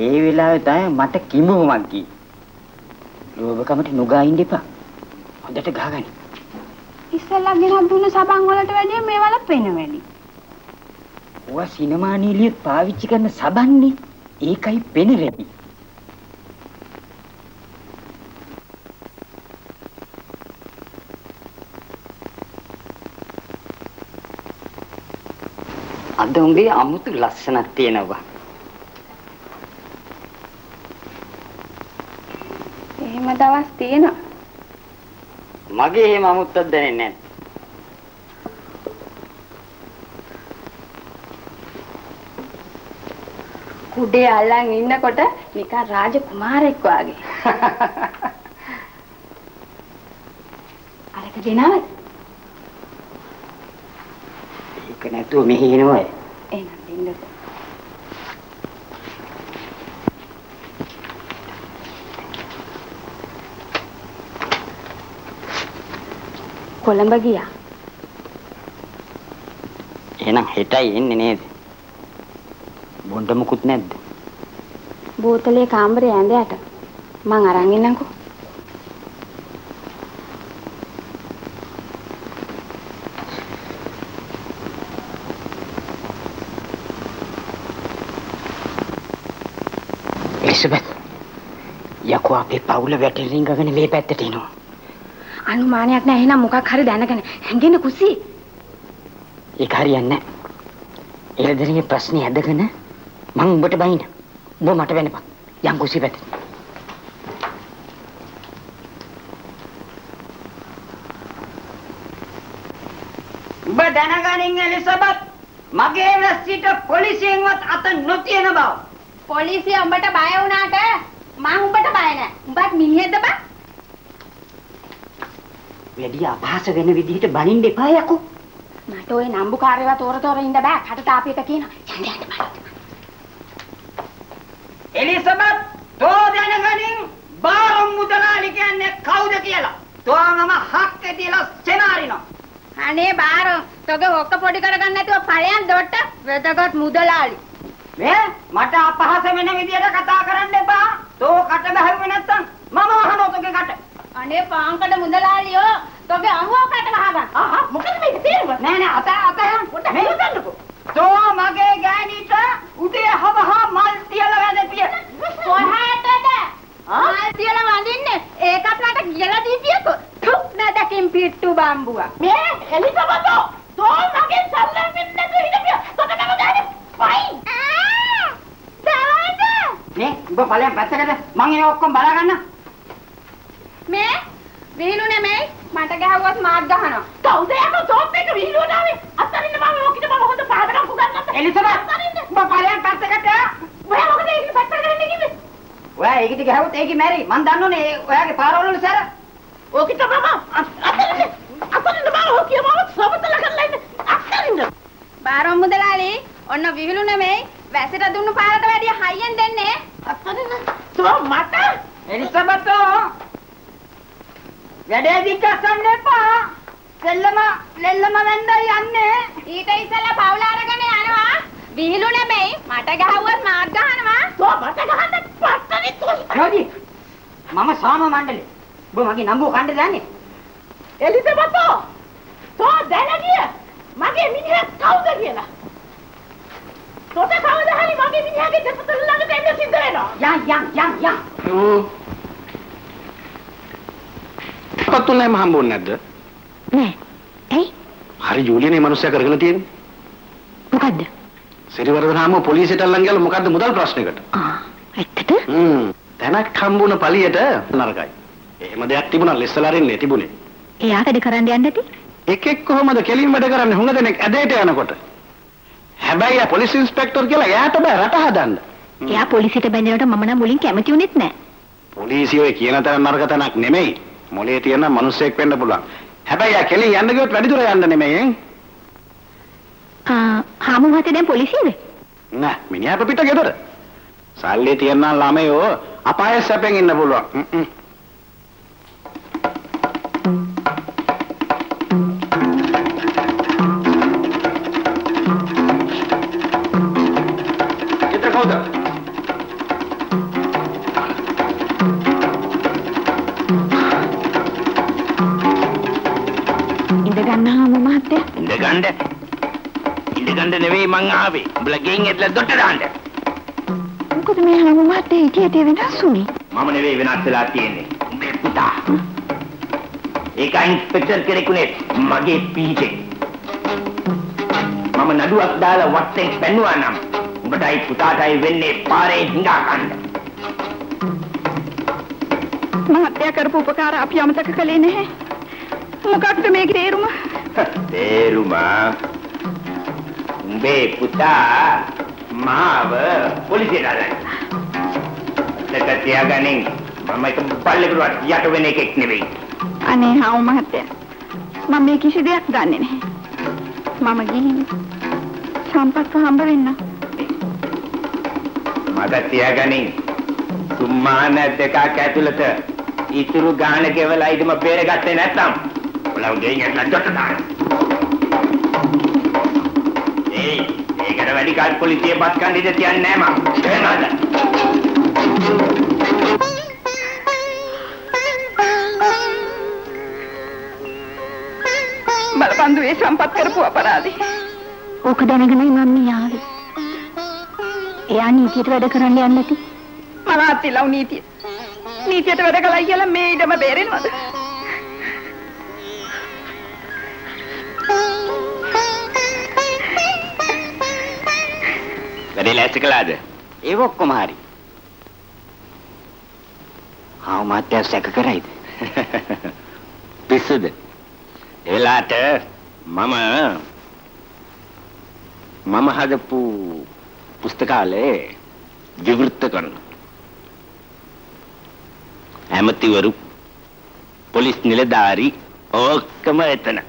S3: ඒ වෙලාවේ තමයි මට කිඹුමක් ගියේ. ලෝභකමට නුගා ඉන්න එපා. හොඳට ගහගන්න.
S2: ඉස්සෙල්ලා ගෙන දුන්නු සබන් වලට වැඩිය මේවල පෙන වැඩි.
S3: ඔයා සිනමා නීලියත් පාවිච්චි කරන සබන්නේ. ඒකයි පෙන රැපි. අද උඹේ අමුතු ලස්සනක් තියෙනවා.
S2: එහෙම දවස් තියෙනවා.
S3: මගේ එහෙම අමුත්තක් දැනෙන්නේ නැහැ.
S2: කුඩේ අල්ලන් ඉන්නකොට නිකන් රාජ කුමාරෙක් වගේ. අරක දෙනවද?
S3: ඒක නැතුව මෙහි එනවා.
S2: එහෙනම් දෙන්නකෝ. කොළඹ ගියා.
S3: එහෙනම් හෙටයි එන්නේ නේද? බොණ්ඩ මුකුත් නැද්ද?
S2: බෝතලේ කාමරේ ඇඳ යට මං අරන් එන්නම්කෝ. එලිසබෙත් යකෝ අපේ පවුල වැටෙන රින්ගගෙන මේ පැත්තට එනවා. අනුමානයක් නැහැ. එහෙනම් මොකක් හරි දැනගෙන හැංගෙන කුසි.
S3: ඒක හරියන්නේ නැහැ. එළදෙනියේ ප්‍රශ්නේ ඇදගෙන මං උඹට බයින. උඹ මට වෙනපන්. යම් කුසි පැත්තට. උඹ දැනගනින් එලිසබෙත් මගේ වැස්සිට පොලිසියෙන්වත් අත නොතියන බව.
S2: පොලිසිය උඹට බය වුණාට මං උඹට බය නැහැ. උඹත් මිනිහෙක්ද බං?
S3: වැඩි අපහාස වෙන විදිහට බනින්න එපා යකෝ.
S2: මට ওই නම්බුකාරයව තොර ඉන්න බෑ. කටට ආපියක කියන යන්න යන්න බලන්න.
S3: එලිසබෙත් තෝ දැනගනින් බාරම් මුදලාලි කියන්නේ කවුද කියලා. තෝමම හක්කේ තියලා සෙනාරිනවා.
S2: අනේ බාරෝ තෝගේ හොක්ක පොඩි කරගන්න නැතුව ඵලයන් දොට්ට වෙදගත් මුදලාලි.
S3: මේ මට අපහාස වෙන විදියට කතා කරන්න එපා. තෝ කට බැහැුවේ නැත්තම් මම අහනවා තෝගේ කට.
S2: අනේ පාංකඩ මුදලාලියෝ තෝගේ අහුවකට වහගන්න. මොකද මේක තේරුම?
S3: නෑ අත පොඩ්ඩක් මේ ගන්නකෝ. තෝ මගේ ගෑණිට උදේ හවහා මල් තියලා වැඳපිය.
S2: කොහාටද? මල් තියලා වඳින්නේ? ඒකත් මට කියලා දීපියකෝ. තුක් නැදකින් පිට්ටු බම්බුවා.
S3: මේ එලිසබතෝ තෝ මගේ සල්ලම් වෙන්න නැතුව හිටපිය. තොට මම ගෑණි පයි.
S2: දාන්න.
S3: මේ උඹ ඵලයන් පැත්තකට මං ඒ ඔක්කොම බලා ගන්න.
S2: මේ විහිළු නෙමෙයි මට ගැහුවත් මාත් ගහනවා.
S3: කවුද යකෝ තෝප් එක විහිළුවට ආවේ? අත්තරින්න මම ඕකිට මම හොඳ පාඩමක් උගන්වන්න. එලිසබත් අත්තරින්න. උඹ ඵලයන් පැත්තකට. ඔයා මොකද ඒකට පැත්තකට ගන්නේ කිව්වේ? ඔයා ඒකිට ගැහුවොත් ඒකි මැරි. මං දන්නෝනේ ඔයාගේ පාරවල වල සැර. ඕකිට මම අත්තරින්න. අත්තරින්න මම ඕකිය මම සමතල කරලා ඉන්න. අත්තරින්න.
S2: බාරොම් මුදලාලි ඔන්න විහිළු නෙමෙයි වැසිට දුන්නු පාරට වැඩිය හයියෙන් දෙන්නේ.
S3: අත්තරින්න. තෝ මට එලිසබතෝ වැඩේ දික්කස්සන්න එපා. දෙල්ලම වෙන්දයි යන්නේ.
S2: ඊට ඉස්සෙල්ලා පවුල අරගෙන යනවා. විහිළු නෙමෙයි මට ගැහුවත් මාත් ගහනවා.
S3: තෝ මට ගහන්න පත්තනි තෝ. රෝදි මම සාම මණ්ඩලේ. ඔබ මගේ නම්බුව කණ්ඩ දන්නේ. එලිසබතෝ තෝ දැනගිය මගේ මිනිහා කවුද කියලා. තොට කවදා හරි මගේ මිනිහාගේ දෙපතුල ළඟට එන්න සිද්ධ වෙනවා. යන්.
S1: පත්තුනේ මම හම්බුනේ නැද්ද?
S2: නෑ. ඇයි?
S1: හරි ජූලියනේ මනුස්සයා කරගෙන තියෙන්නේ.
S2: මොකද්ද?
S1: සිරිවර්ධනාම පොලිසියට අල්ලන් ගිහලා මොකද්ද මුදල් ප්‍රශ්නයකට?
S2: ඇත්තද?
S1: තැනක් හම්බුන පළියට නරකයි. එහෙම දෙයක් තිබුණා ලෙස්සලාරින්නේ තිබුණේ.
S2: එයා වැඩ කරන්න යන්න ඇති?
S1: එකෙක් කොහමද කෙලින් වැඩ කරන්නේ හුඟ දෙනෙක් ඇදේට යනකොට. හැබැයි ආ පොලිස් ඉන්ස්පෙක්ටර් කියලා එයාට බෑ රට හදන්න.
S2: එයා පොලිසියට බැඳෙනකොට මම නම් මුලින් කැමති වුණෙත් නෑ.
S1: පොලිසිය ඔය කියන තරම් නරක තැනක් නෙමෙයි. මොලේ තියෙන මිනිස්සෙක් වෙන්න පුළුවන්. හැබැයි ආ කෙලින් යන්න ගියොත් වැඩි දුර යන්න නෙමෙයි ඈ.
S2: හාමු මහත්තයා දැන් පොලිසියේද?
S1: නෑ මිනිහා අපිට ගෙදර. සල්ලි තියන ළමයෝ අපාය සැපෙන් ඉන්න පුළුවන්. ඊට කවුද?
S2: ඉඳගන්න හාමු මහත්තයා.
S6: ඉඳගන්න නෙවෙයි මං ආවේ. උඹලා ගෙයින් ඇట్లా දොට්ට දාන්න.
S2: මොකද මේ හාමු මහත්තයා හිටියට වෙනස් වුනේ?
S6: මම නෙවෙයි වෙනස් වෙලා තියෙන්නේ. උඹේ පුතා. ඒක ඉන්ස්පෙක්ටර් කෙනෙකුනේ මගේ පීචේ. මම නඩුවක් දාලා වත්තෙන් පැන්නුවා නම් උඹටයි පුතාටයි වෙන්නේ පාරේ හිඟා කන්න.
S2: මහත්තයා කරපු උපකාර අපි අමතක කළේ නැහැ. මොකක්ද මේකේ තේරුම?
S6: තේරුම උඹේ පුතා මාව පොලිසියට අරන්. දෙක තියාගනින් මම එක බල්ලෙකුට යට වෙන එකෙක් නෙවෙයි.
S2: අනේ හාමු මහත්තයා මම මේ කිසි දෙයක් දන්නේ නැහැ. මම ගිහින් සම්පත්ව හම්බ වෙන්න.
S6: මට තියාගනින් සුම්මාන දෙකක් ඇතුළත ඉතුරු ගාන කෙවලා ඉදම බේරගත්තේ නැත්නම් ඔලව ගෙයින් ඇట్లా දොට්ට දාන්න. ඒකට වැඩි කාල පොලිසිය බස් කන්න ඉඳ තියන්නේ නැහැ මම. එහෙමද?
S2: බලපන්දු ඒ සම්පත් කරපු අපරාධේ. ඕක දැනගෙනයි මම මේ ආවේ. එයා නීතියට වැඩ කරන්න යන්නේ නැති. මලාත් ඉලව් නීතිය. නීතියට වැඩ කළයි කියලා මේ ඊටම බේරෙනවද?
S6: වැඩි ලෑස්ති කළාද?
S3: ඒ ඔක්කොම හරි. හාමු මහත්තයා සැක කරයිද?
S6: පිස්සුද? එලාට මම හදපු පුස්තකාලේ විවෘත කරනවා. ඇමතිවරු පොලිස් නිලධාරි ඔක්කොම එතන.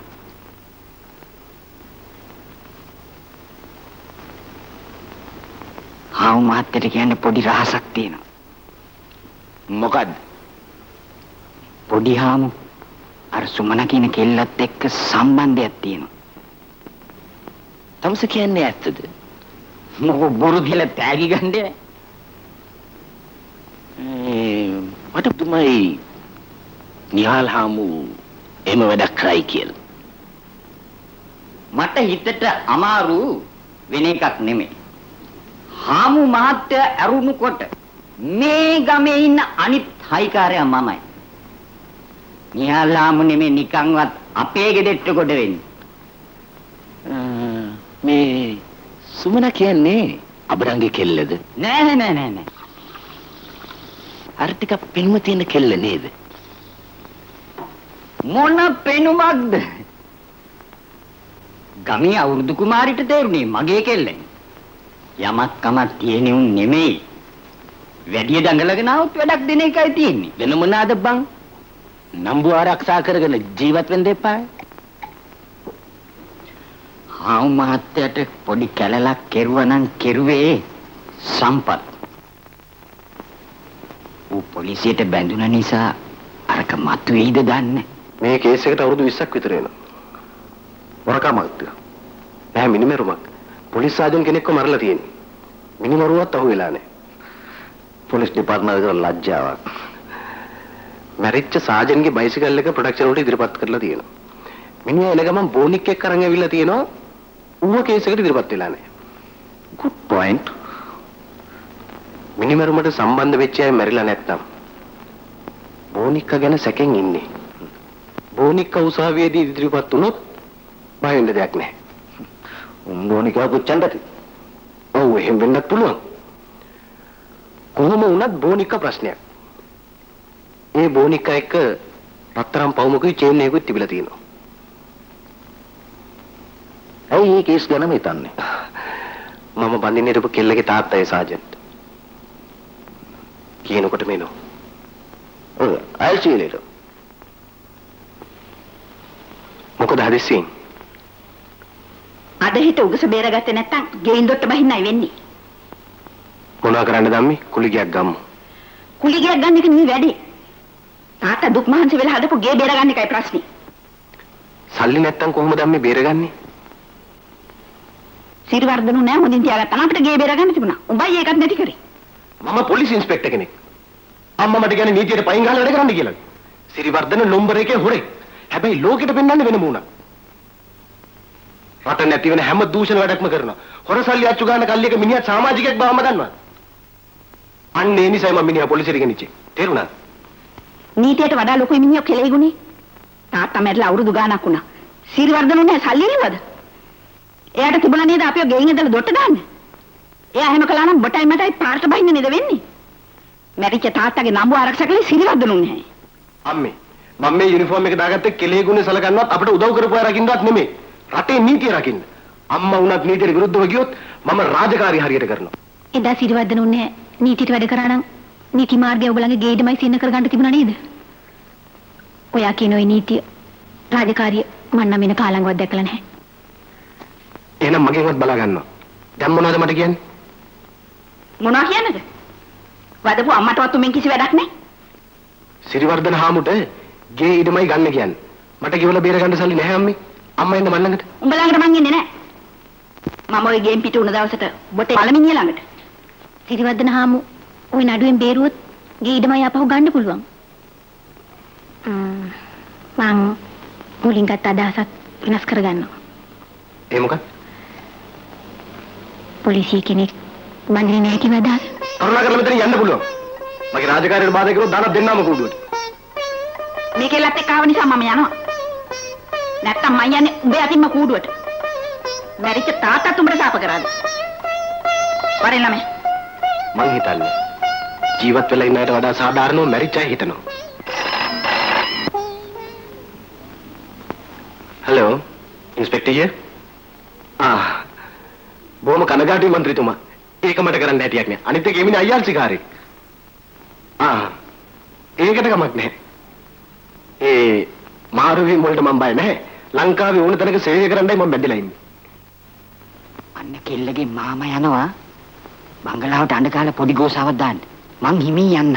S3: හාමු මහත්තයට කියන්නේ පොඩි රහසක් තියෙනවා.
S6: මොකද්ද?
S3: පොඩි හාමු අර සුමන කියන කෙල්ලත් එක්ක සම්බන්ධයක් තියෙනවා.
S6: තමස කියන්නේ ඇත්තද?
S3: මොකෝ බොරු කියලා තෑගි ගන්නේ?
S6: මට තුමයි නිහාල් හාමු එහෙම වැඩක් කරයි කියලා.
S3: මට හිතට අමාරු වෙන එකක් නෙමෙයි. හාමු මහත්තයා ඇරුණුකොට මේ ගමේ ඉන්න අනිත් හයිකාරයා මමයි. නිහාල් හාමු නෙමෙයි නිකන්වත් අපේ ගෙදරට කොට වෙන්නේ.
S6: මේ සුමන කියන්නේ අබරංගේ කෙල්ලද?
S3: නෑ.
S6: අර ටික පෙනුම තියෙන කෙල්ල නේද?
S3: මොන පෙනුමක්ද? ගමේ අවුරුදු කුමාරිට තේරුනේ මගේ කෙල්ලෙන්. යමක් කමක් තියෙන උන් නෙමෙයි. වැඩි දඟලගෙන આવුත් වැඩක් දෙන එකයි තියෙන්නේ.
S6: වෙන මොනවාද බං? නම්බු ආරක්ෂා කරගෙන ජීවත් වෙන්න එපා.
S3: හාමු මහත්තයාට පොඩි කැලලක් කෙරුවා නම් කෙරුවේ සම්පත්. ඌ පොලිසියට බැඳුන නිසා අරක මතුවේයිද දන්නේ.
S8: මේ කේස් එකට අවුරුදු 20ක් විතර වෙනවා. වරකමක්ද? නැහැ මිනිමරුමක්. පොලිස් සාජන් කෙනෙක්ව මරලා තියෙන්නේ. මිනිමරුවත් අහුවෙලා නැහැ. පොලිස් දෙපාර්තමේන්තුව කරන ලැජ්ජාවක්. මැරිච්ච සාජන්ගේ බයිසිකල් එක ප්‍රොඩක්ෂන් වලට ඉදිරිපත් කරලා තියෙනවා. මිනිහා එන ගමන් බෝනික් එක්ක අරන් ඇවිල්ලා තියෙනවා. ඌව කේස් එකට ඉදිරිපත් වෙලා නැහැ. good point. මිනිමරුමට සම්බන්ධ වෙච්ච අය මැරිලා නැත්නම් බෝනික්ක ගැන සැකෙන් ඉන්නේ. බෝනික්ක උසාවියේදී ඉදිරිපත් වුණොත් බය වෙන්න දෙයක් නැහැ. බෝනික්ක පුච්චන්නද? ඔව් එහෙම වෙන්නත් පුළුවන්. කොහොම වුණත් බෝනික්ක ප්‍රශ්නයක්. ඒ බෝනික්ක එක්ක රත්තරන් පවුමකුයි චේන් එකකුයි තිබිලා තියෙනවා.
S6: ඇයි මේ කේස් ගැනම හිතන්නේ?
S8: මම බඳින්න හිටපු කෙල්ලගේ තාත්තා ඒ සාජන්ට්. කියනකොට මේනෝ.
S6: ඔව් I'll see you later.
S8: මොකද හදිස්සියෙන්?
S2: අද හිත උගස බේරගත්තේ නැත්තම් ගෙයින් දොට්ට බහින්නයි වෙන්නේ.
S8: මොනවා කරන්නද අම්මි? කුලිගයක් ගම්මු.
S2: කුලිගයක් ගන්න එක නෙවෙයි වැඩි. තාත්තා දුක් මහන්සි වෙලා හදපු ගේ බේරගන්න එකයි ප්‍රශ්නේ.
S8: සල්ලි නැත්තම් කොහොමද අම්මි බේරගන්නේ?
S2: සිරිවර්ධනු නෑ හොඳින් තියාගත්තා නම් අපිට ගේ බේරගන්න තිබුණා. උඹයි ඒකත් නැති කරේ.
S8: මම පොලිස් ඉන්ස්පෙක්ටර් කෙනෙක්. අම්මා මට කියන්නේ නීතියට පයින් ගහලා වැඩ කරන්න කියලා. සිරිවර්ධන නම්බර 1 හොරෙක්. හැබැයි ලෝකෙට පෙන්වන්නේ වෙනම උනා. රට නැති වෙන හැම දූෂණ වැඩක්ම කරනවා. හොරසල්ලි අච්චු ගන්න කල්ලියක මිනිහා සමාජිකයෙක් බවම දන්නවා. අන්න ඒ නිසයි මම මිනිහා පොලිසියට ගෙනිච්චේ. තේරුණාද?
S2: නීතියට වඩා ලොකුයි මිනිහෝ කෙලෙයිගුනේ. තාත්තා මැරලා අවුරුදු ගාණක් වුණා. සිරිවර්ධනු නෑ සල්ලි නෙවද? එයාට තිබුණා නේද අපිව ගෙයින් ඉඳලා දොට්ට දාන්න? එයා එහෙම කළා නම් බොටයි මටයි පාරට බහින්න නේද වෙන්නේ? මැරිච්ච තාත්තගේ නම්බු ආරක්ෂා කළේ සිරිවර්ධනු නෑ.
S8: අම්මේ මම මේ යුනිෆෝම් එක දාගත්තේ කෙලේ ගුණේ සලකන්නවත් අපිට උදව් කරපු අය රකින්නවත් නෙමෙයි. රටේ නීතිය රකින්න. අම්මා වුණත් නීතියට විරුද්ධව ගියොත් මම රාජකාරී හරියට කරනවා.
S2: එදා සිරිවර්ධනු නෑ නීතියට වැඩ කරා නම් නීති මාර්ගය ඔයගලගේ ගේඩමයි සින්න කරගන්න තිබුණා නේද? ඔයා කියන ওই නීතිය රාජකාරිය මම නම් වෙන කාලංගවත් දැකලා නැහැ.
S8: එහෙනම් මගෙන්වත් බලා ගන්නවා. දැන් මොනවද මට කියන්නේ?
S2: මොනවා කියන්නද? වදපු අම්මටවත් උඹෙන් කිසි වැඩක් නැහැ.
S8: සිරිවර්ධන හාමුට ගේ ඉඩමයි ගන්න කියන්නේ. මට ගෙවලා බේර ගන්න සල්ලි නැහැ අම්මේ. අම්මා එන්න මන් ළඟට.
S2: උඹ ළඟට මං එන්නේ නැහැ. මම ওই ගේම් පිට උන දවසට බොටේ පළමිනිය ළඟට. සිරිවර්ධන හාමු ওই නඩුවෙන් බේරුවොත් ගේ ඉඩමයි ආපහු ගන්න පුළුවන්. මං මුලින් ගත්ත අදහසත් වෙනස් කරගන්නවා.
S8: ඒ මොකක්ද?
S2: පොලිසිය කෙනෙක් බඳින්නේ නැහැ කිව්ව අදහස.
S8: කරුණාකරලා මෙතන යන්න පුළුවන්. මගේ රාජකාරියට බාධා කරොත් දානක් දෙන්නාම කූඩුවට.
S2: මේකෙලත් එක්ක ආව නිසා මම යනවා. නැත්තම් මම යන්නේ උඹේ අතින්ම කූඩුවට. මැරිච්ච තාත්තත් උඹට සාප කරාද? වරෙන් ළමයි.
S8: මං හිතන්නේ ජීවත් වෙලා ඉන්න අයට වඩා සාධාරණව මැරිච්ච අය හිතනවා. Hello inspector hier. බොහොම කනගාටුයි മന്ത്രിතුමා. ඒක මට කරන්න හැටියක් නෑ. අනිත් එක එමිනේ අයියාල්සිකාරේ. ඒකට කමක් නැහැ. ඒ මාරුවීම් වලට මම බය නැහැ. ලංකාවේ ඕන තැනක සේවය කරන්නයි මම බැඳලා ඉන්නේ.
S3: අන්න කෙල්ලගේ මාමා යනවා. බංගලාවට අඬ කාලා පොඩි ගෝසාවක් දාන්න. මං හිමී යන්න.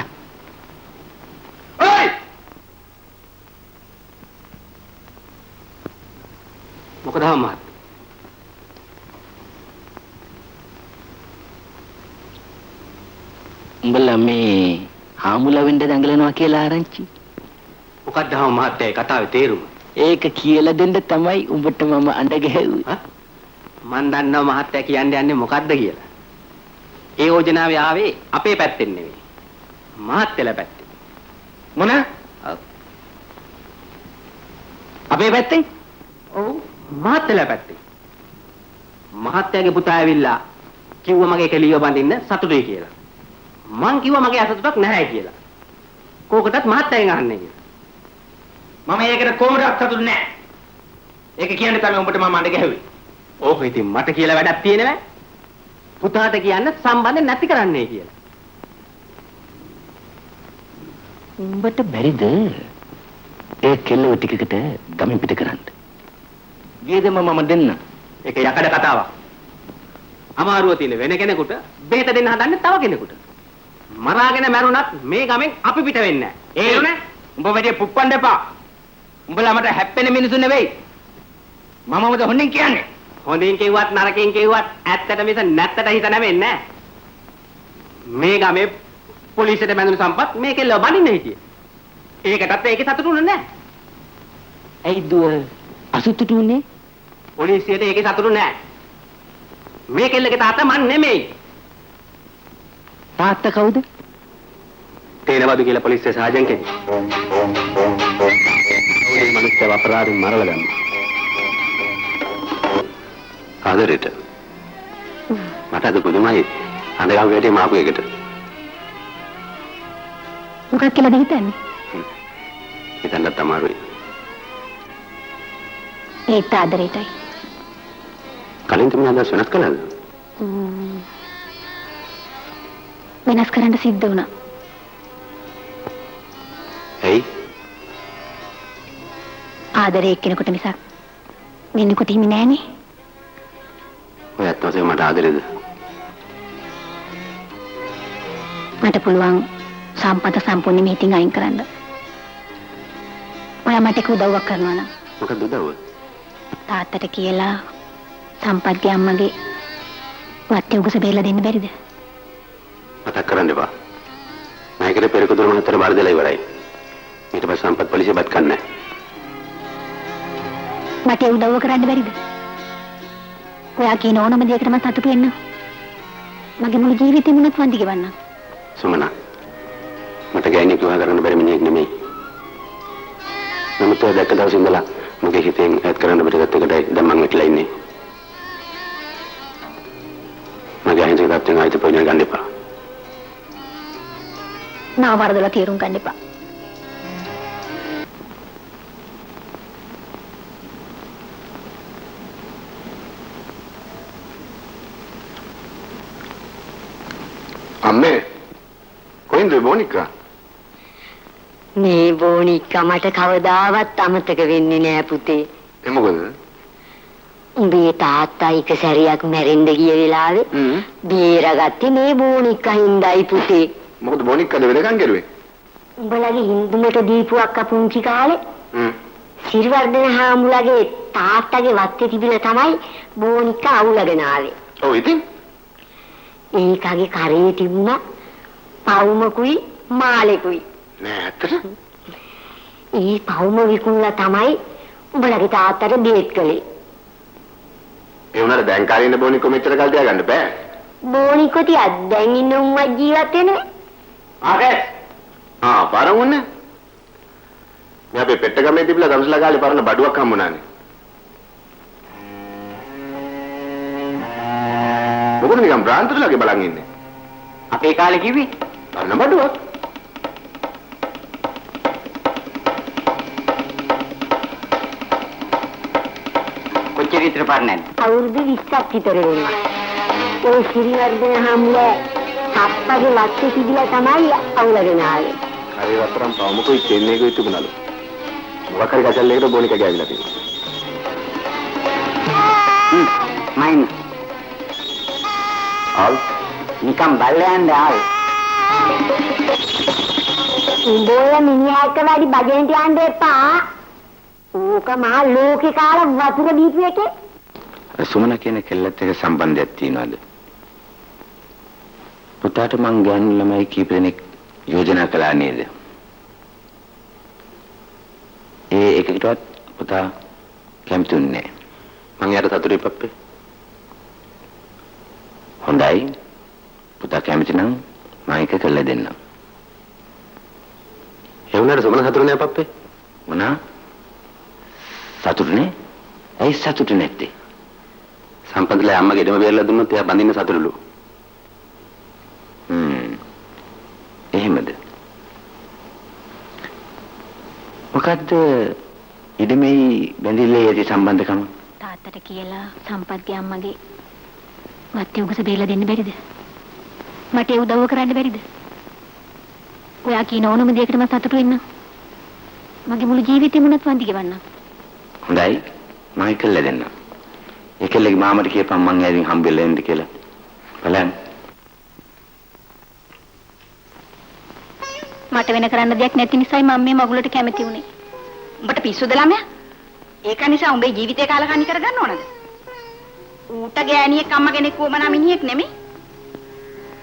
S8: ඔයි! මොකද අම්මා?
S6: උඹලා මේ හාමුලා වෙන්න දඟලනවා කියලා ආරංචි.
S8: මොකක්ද මහත්තයා කතාවේ තේරුම?
S5: ඒක කියලා දෙන්න තමයි උඹට මම අඬ ගැහුවේ.
S8: මන් දන්නවා මහත්තයා කියන්නේ යන්නේ මොකද්ද කියලා. ඒ යෝජනාවේ ආවේ අපේ පැත්තෙන් නෙවෙයි. මහත්තයලා පැත්තෙන්. මොන? අපේ පැත්තෙන්? ඔව් මහත්තයලා පැත්තෙන්. මහත්තයාගේ පුතා ඇවිල්ලා කිව්වා මගේ කෙලියව බඳින්න සතුටුයි කියලා. මං කිව්වා මගේ අසතුටක් නැහැ කියලා. කෝකටත් මහත්තයන් අහන්නේ කියලා. මම ඒකට කොහොමද සතුටු නැහැ. ඒක කියන්නේ තමයි උඹට මම අඬ ගැහුවේ. ඕක ඉතින් මට කියලා වැඩක් තියෙනවද? පුතාට කියන්න සම්බන්ධ නැති කරන්නයි කියලා.
S6: උඹට බැරිද ඒ කෙල්ලව ටිකකට ගමින් පිට කරන්න? ගියදම මම දෙන්න.
S8: ඒක යකඩ කතාවක්. අමාරුව තියෙන වෙන කෙනෙකුට බෙහෙත දෙන්න හදන්නේ තව කෙනෙකුට. මරාගෙන මැරුණත් මේ ගමෙන් අපි පිට වෙන්නේ නැහැ. ඒරුනේ? උඹ වැඩි පුප්පන්න එපා. උඹලා මට හැප්පෙන මිනිසු නෙවෙයි. මමමද හොඳින් කියන්නේ. හොඳින් කිව්වත් නරකින් කිව්වත් ඇත්තට මිස නැත්තට හිත නැවෙන්නේ නැහැ. මේ ගමේ පොලිසියට බැඳුණු සම්පත් මේ කෙල්ලව බඳින්න හිටියේ. ඒකටත් ඒකේ සතුටුුනේ නැහැ.
S5: ඇයි දුව අසතුටුුනේ?
S8: පොලිසියට ඒකේ සතුටු නැහැ. මේ කෙල්ලගේ තාත්තා මන් නෙමෙයි.
S5: තාත්තා කවුද?
S8: තේනවද කියලා පොලිසිය සාජන් කෙනෙක්. ඔය මිනිස්සු අපරාධෙන් මරලා දැම්මා. ආදරෙට. මට අද පුදුමයි. අඳගම් වේටේ මාපු එකට.
S2: මොකක් කියලාද හිතන්නේ?
S8: හිතන්නත් අමාරුයි.
S2: ඒත් ආදරේටයි.
S8: කලින් තුමා අදස් වෙනස් කළාද?
S2: වෙනස් කරන්න සිද්ධ වුණා.
S8: ඇයි?
S2: ආදරේ එක්කෙනෙකුට මිසක් වෙන්නෙකුට හිමි නෑනේ.
S8: ඔය අත්වසේ මට ආදරේද?
S2: මට පුළුවන් සම්පත සම්පූර්ණ මීටින් අයින් කරන්න. ඔයා මට ඒක උදව්වක් කරනවා නම්.
S8: මොකද උදව්ව?
S2: තාත්තට කියලා සම්පත්ගේ අම්මගේ වත්තේ උගස බෙල්ල දෙන්න බැරිද?
S8: මතක් කරන්න එපා. මයිකට පෙරකුදුරු මහත්තර බාර දෙලා ඉවරයි. ඊට පස්සේ සම්පත් පොලිසිය බත් කන්නේ
S2: මට ඒ උදව්ව කරන්න බැරිද? ඔයා කියන ඕනම දෙයකට මම සතුටු වෙන්නම්. මගේ මුළු ජීවිතේම උනත් වන්දි ගෙවන්නම්.
S8: සුමනා මට ගෑණියෙක් විවාහ කරන්න බැරි මිනිහෙක් නෙමෙයි. නමුත් ඔය දැක්ක දවසේ ඉඳලා මගේ හිතෙන් ඈත් කරන්න බැරි එකටයි දැන් මම හිටලා ඉන්නේ. මගේ අහිංසක තාත්තෙන් ආයෙත් පොයින් ගන්න එපා.
S2: නා වරදලා තීරුම් ගන්න එපා.
S8: අම්මේ කොහෙන්ද මොනිකා?
S10: මේ බෝනික්කා මට කවදාවත් අමතක වෙන්නේ නෑ පුතේ.
S8: ඒ මොකද?
S10: උඹේ තාත්තා එක සැරයක් මැරෙන්න ගිය වෙලාවේ බේරගත්තේ මේ බෝනික්කා හින්දායි පුතේ.
S8: මොකද මොනිකාද වෙනකන් ගිරුවේ?
S10: උඹලගේ හින්දුමට දීපු අක්කා පුංචි කාලේ සිරිවර්ධන හාමුදුරගේ තාත්තගේ වත්තේ තිබිලා තමයි බෝනික්කා අවුලගෙන ආවේ.
S8: ඔව් ඉතින්
S10: ඒකගේ කරේ තිබුණා පවුමකුයි මාලෙකුයි.
S8: නෑ ඇත්තට?
S10: ඒ පවුම විකුණලා තමයි උඹලගේ තාත්තට බේත් කළේ.
S8: ඒ උනාට දැන් කාලේ ඉන්න බෝනිකෝ මෙච්චර කල් තියාගන්න බෑ.
S10: බෝනිකෝ තියා දැන් ඉන්න උම්ම ජීවත් වෙන්නේ.
S8: පරමුන්නේ. මේ අපේ පෙට්ටගමේ තිබිලා ගම්සලා ගාලේ පරණ බඩුවක් හම්බුණානේ. මොකද නිකන් බ්‍රාන්තරලගේ බලන් ඉන්නේ.
S3: අපේ කාලේ කිව්වේ
S8: පරණ බඩුවක්.
S3: කොච්චර විතර පරණද?
S10: අවුරුදු 20ක් විතර වෙනවා. ඒ සිරිවර්ධන හාමුදුරුවෝ තාත්තගේ වත්තේ තිබිලා තමයි අවුලගෙන ආවේ.
S8: හරි වතරම් පවමුකුයි දෙන්නේකුයි තිබුණලු. මොකක් හරි කචල් එකකට බෝනිකා ගෑවිලා තියෙනවා.
S3: මයින්
S8: ආල්
S3: නිකම් බල්ලයන්ද ආවේ.
S10: උඹෝල මිනිහාට වැඩි බජෙන්ට යන්න එපා. ඕක මහා ලෝකේ කාල වතුර දීපු එකේ.
S6: සුමන කියන කෙල්ලත් එක්ක සම්බන්ධයක් තියනවාද? පුතාට මං ගෑනු ළමයි කීප දෙනෙක් යෝජනා කළා නේද? ඒ එකකටවත් පුතා කැමතිුන්නේ නැහැ.
S8: මං යාට සතුටුයි පප්පේ.
S6: හොඳයි. පුතා කැමති නම් මම එක කළා දෙන්නම්.
S8: ඒ වුණාට සමන සතුටු නෑ පප්පේ.
S6: මොනා? සතුටුනේ? ඇයි සතුටු නැත්තේ?
S8: සම්පත්ලා අම්මගේ ඉඩම බේරලා දුන්නොත් එයා බඳින්න සතුටුලු.
S6: එහෙමද? මොකද්ද ඉඩමේ බැඳිල්ලේ ඇති සම්බන්ධකම?
S2: තාත්තට කියලා සම්පත්ගේ අම්මගේ වත්තේ උගස බේරලා දෙන්න බැරිද? මට ඒ උදව්ව කරන්න බැරිද? ඔයා කියන ඕනම දෙයකට මම සතුටු වෙන්න. මගේ මුළු ජීවිතේම උනත් වන්දි ගෙවන්නම්.
S6: හොඳයි. මම එකල්ල දෙන්නම්. එකල්ලගේ මාමට කියපන් මං ඇවිත් හම්බෙලා එන්න කියලා. බලන්න.
S2: මට වෙන කරන්න දෙයක් නැති නිසායි මම මේ මගුලට කැමති වුනේ.
S11: උඹට පිස්සුද ළමයා? ඒක නිසා උඹේ ජීවිතේ කාලකන්ණි කරගන්න ඕනද? ඌට ගෑණියෙක් අම්ම කෙනෙක් වුමනා මිනිහෙක් නෙමෙයි.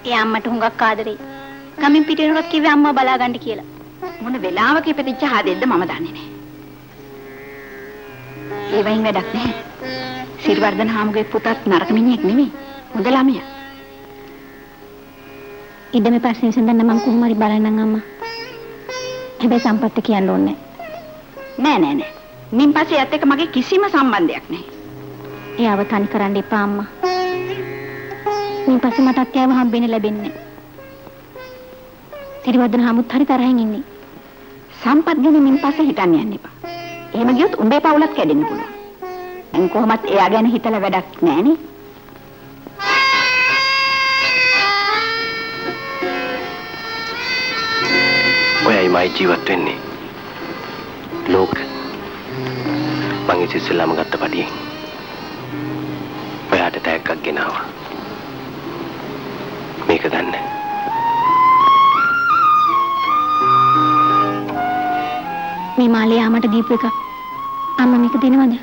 S2: ඒ අම්මට හුඟක් ආදරෙයි. ගමින් පිටිනුරක් කිව්වේ අම්මා බලා ගන්න කියලා.
S11: මොන වෙලාවක ඉපදිච්ච හදෙද්ද මම දන්නේ නැහැ. ඒ වයින් වැඩක් නැහැ. සිරිවර්ධන හාමුදුරුවෝ පුතත් නරක මිනිහෙක් නෙමෙයි. හොඳ ළමයා.
S2: ඉඩමේ පස්සේ විසඳන්න මම කොහොම හරි බලන්නම් අම්මා. හැබැයි සම්පත්ත කියන්න ඕනේ
S11: නෑ. මින් පස්සේ යත් එක්ක මගේ කිසිම සම්බන්ධයක් නැහැ.
S2: එයාව තනි කරන්න එපා අම්මා. මින් පස්සේ මටත් එයාව හම්බෙන්න ලැබෙන්නේ නැහැ. සිරිවර්ධන හාමුදුරුවෝත් හරි තරහින් ඉන්නේ.
S11: සම්පත් ගැන මින් පස්සේ හිතන්න යන්න එපා. එහෙම ගියොත් උඹේ පවුලත් කැඩෙන්න පුළුවන්. මං කොහොමත් එයා ගැන හිතලා වැඩක් නෑනේ.
S8: ඔයයි මයි ජීවත් වෙන්නේ. ලෝක මං ඉතිස්සෙල්ලාම ගත්ත පඩියෙන් ඔයාට තෑග්ගක් ගෙනාවා. මේක ගන්න.
S2: මේ මාලේ ආමට දීපු එක අම්මා මේක දෙනවද?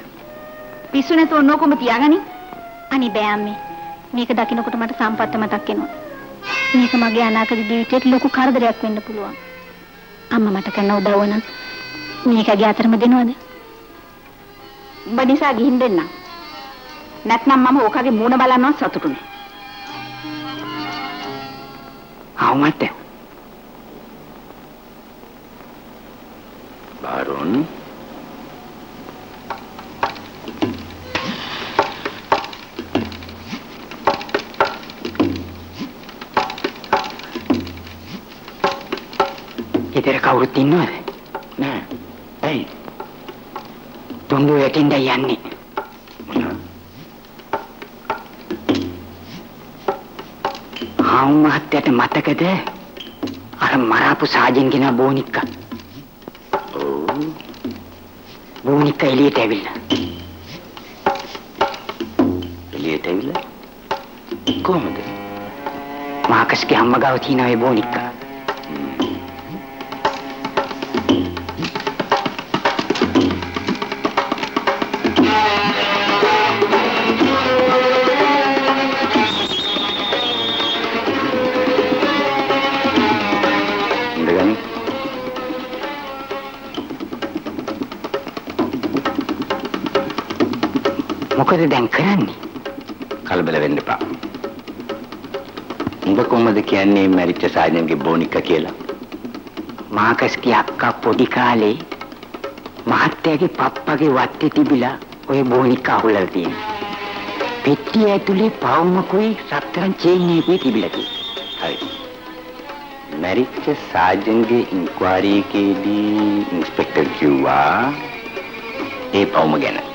S11: පිස්සු නැතුව ඔන්නෝකම තියාගනි.
S2: අනේ බෑ අම්මේ. මේක දකින්නකොට මට සම්පත්ත මතක් වෙනවා. මේක මගේ අනාගත ජීවිතේට ලොකු කරදරයක් වෙන්න පුළුවන්. අම්මා මට කරන උදව්ව නම් මේකගේ අතරම දෙනවද?
S11: උඹ නිසා ගිහින් දෙන්න. නැත්නම් මම ඕකගේ මූණ බලන්නවත් සතුටු නෑ. ආවමත්
S6: බාරොන්
S3: ගෙදර කවුරුත් ඉන්නවද?
S6: නෑ. ඇයි?
S3: තුන්ඩු යටින්ද යන්නේ. හාමු මහත්තයාට මතකද? අර මරාපු සාජන් කෙනා බෝනික්කා.
S6: ඔව්.
S3: බෝනික්කා එළියට ඇවිල්ලා.
S6: එළියට ඇවිල්ලා? කොහොමද?
S3: මාකස්ගේ අම්මා ගාව තියෙන ඒ බෝනික්කා. මොකද දැන් කරන්නේ?
S6: කලබල වෙන්න එපා. උඹ කොහමද කියන්නේ මැරිච්ච සාජන්ගේ බෝනික්ක කියලා?
S3: මාකස්ගේ අක්කා පොඩි කාලේ මහත්තයාගේ පප්පගේ වත්තේ තිබිලා ඔය බෝනික්ක අහුලලා තියෙනවා. පෙට්ටිය ඇතුලේ පවුමකුයි සතරන් චේන් එකකුයි තිබිලා තියෙනවා.
S6: හරි. මැරිච්ච සාජන්ගේ ඉන්ක්වයරි එකේදී ඉන්ස්පෙක්ටර් කිව්වා ඒ පවුම ගැන.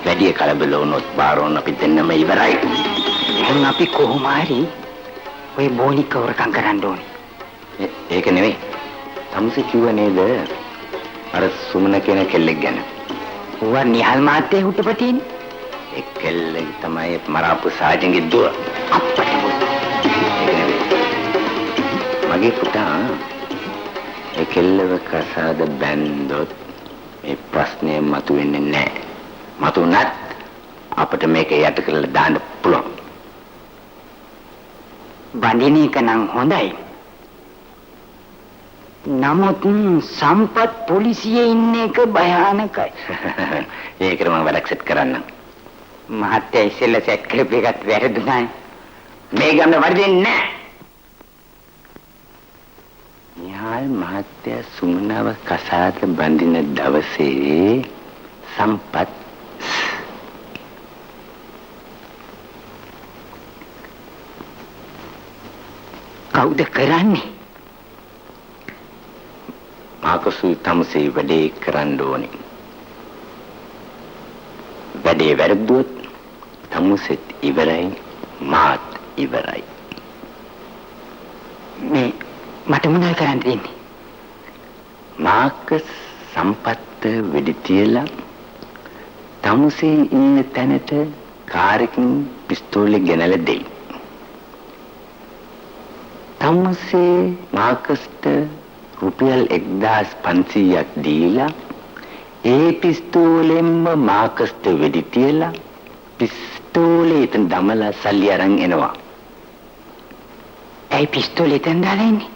S6: වැඩි කලබල වුණොත් බාරෝන් අපි දෙන්නම ඉවරයි.
S3: එහෙනම් අපි කොහොම හරි ඔය බෝනික්ක වරකම් කරන්න ඕනේ.
S6: ඒක නෙවෙයි. තමුසේ කිව්ව නේද? අර සුමන කියන කෙල්ලෙක් ගැන.
S3: ඌවා නිහල් මාත්තේ හුටපතිනේ.
S6: ඒ කෙල්ලෙක් තමයි මරාපු සාජන්ගේ දුව.
S3: අප්පට
S6: මගේ පුතා ඒ කෙල්ලව කසාද බැන්දොත් මේ ප්‍රශ්නේ මතුවෙන්නේ නැහැ. මතුනත් අපිට මේක යට කරලා දාන්න පුළුවන්.
S3: බඳින එක නම් හොඳයි. නමුත් සම්පත් පොලිසියේ ඉන්න එක භයානකයි.
S6: ඒකට මම වැඩක් සෙට් කරන්න.
S3: මහත්තයා ඉස්සෙල්ලා සෙට් කරපු එකත් වැරදුනානේ. මේ ගම වරදින්නේ නැහැ.
S6: නිහාල් මහත්තයා සුමනව කසාද බඳින දවසේ සම්පත්
S3: කවුද කරන්නේ?
S6: මාකසු තමසේ වැඩේ කරන්න ඕනේ. වැඩේ වැරදුවොත් තමුසෙත් ඉවරයි මාත් ඉවරයි.
S3: මේ මට මොනවද කරන්න දෙන්නේ?
S6: මාකස් සම්පත්ත වෙඩි තියලා තමුසේ ඉන්න තැනට කාරකින් පිස්තෝලෙ ගෙනලා දෙයි. තමුසේ මාකස්ට රුපියල් 1500ක් දීලා ඒ පිස්තෝලෙන්ම මාකස්ට වෙඩි තියලා පිස්තෝලේ එතන දමලා සල්ලි අරන් එනවා.
S3: ඇයි පිස්තෝලේ එතන දාලා ඉන්නේ?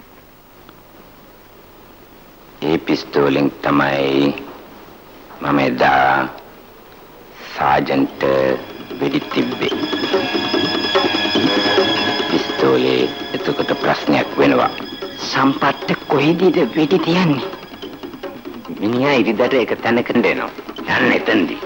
S6: ඒ පිස්තෝලෙන් තමයි මම එදා සාජන්ට වෙඩි තිබ්බේ. පිස්තෝලේ එතකොට ප්‍රශ්නයක් වෙනවා.
S3: සම්පත්ත කොහෙදද වෙඩි තියන්නේ?
S6: මිනිහා ඉරිදට එක තැනකට එනවා. යන්න එතනදී.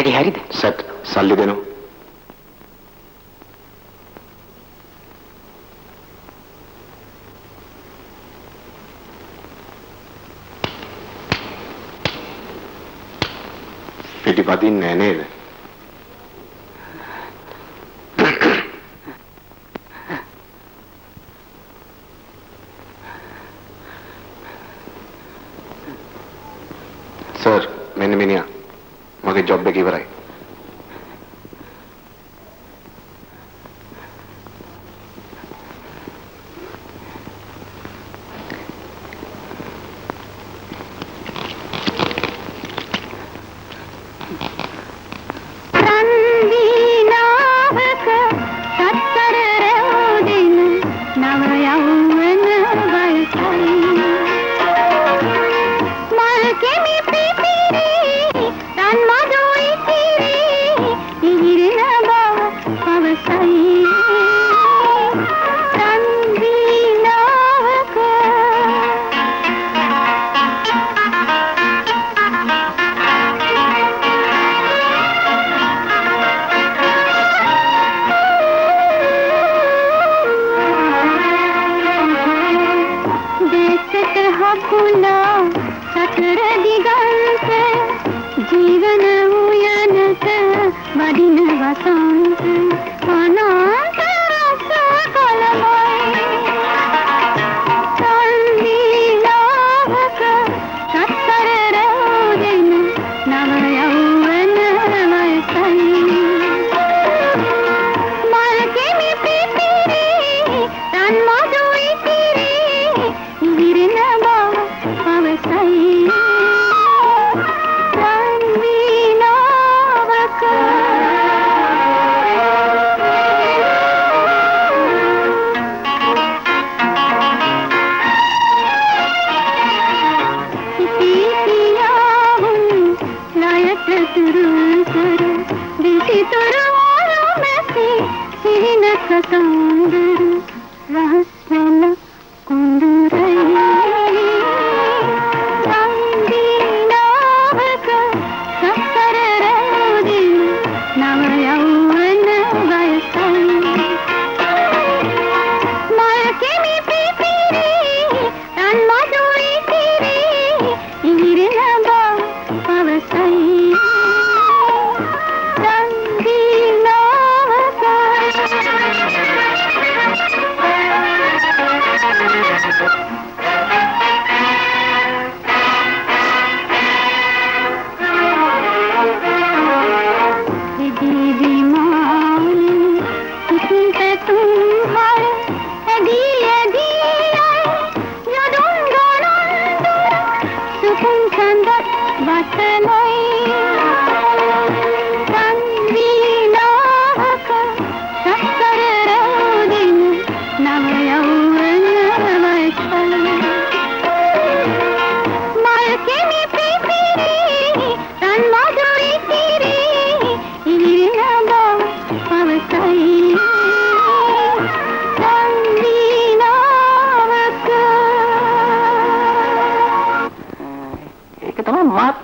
S6: වැඩි හරිද?
S8: සත් සල්ලි දෙනවා. පිටිපදින්නේ නේද? සර් මෙන්න මිනිහා මගේ ජොබ් එක ඉවරයි.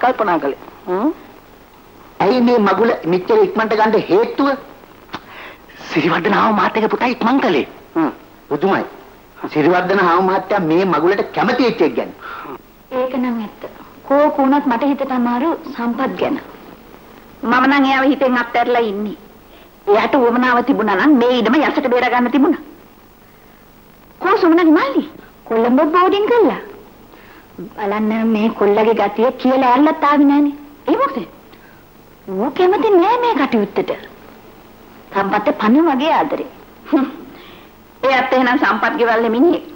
S5: කල්පනා කළේ. ඇයි මේ මගුල මෙච්චර ඉක්මනට ගන්න හේතුව? සිරිවර්ධන හාම මහත්තයාගේ පුතා ඉක්මන් කළේ. පුදුමයි. සිරිවර්ධන හාම මහත්තයා මේ මගුලට කැමති වෙච්ච එක ගැන.
S2: ඒක නම් ඇත්ත. කෝකුණත් මට හිතට අමාරු සම්පත් ගැන. මම නම් එයාව හිතෙන් අත්හැරලා ඉන්නේ. එයාට උවමනාව තිබුණා නම් මේ ඉඩම යසට බේර ගන්න තිබුණා. කොහොමද මල්ලි? කොළඹ බෝඩින් කළා. බලන්න මේ කොල්ලගේ ගතිය කියලා ඇල්ලත් ආවේ නෑනේ. ඒ මොකද? ඌ කැමති නෑ මේ කටයුත්තට. සම්පත් පණ වගේ ආදරේ. එයාත් එහෙනම් සම්පත් ගෙවල්ලේ මිනිහෙක්.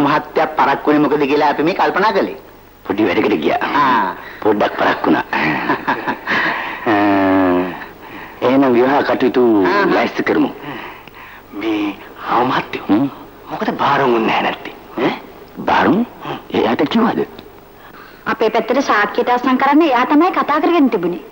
S5: මහත්තයා පරක්කුනේ මොකද කියලා අපි මේ කල්පනා කළේ.
S6: පොඩි වැඩකට ගියා. පොඩ්ඩක් පරක්කුණා. එහෙනම් විවාහ කටයුතු ලෑස්ති කරමු.
S5: මේ ආ මහත්තයෝ මොකද බාරුන් උන්නේ නැහැ නැත්තේ?
S6: බාරුන්? එයාට කිව්වද?
S11: අපේ පැත්තට සාක්කියට අසම් කරන්න එයා තමයි කතා කරගෙන තිබුණේ.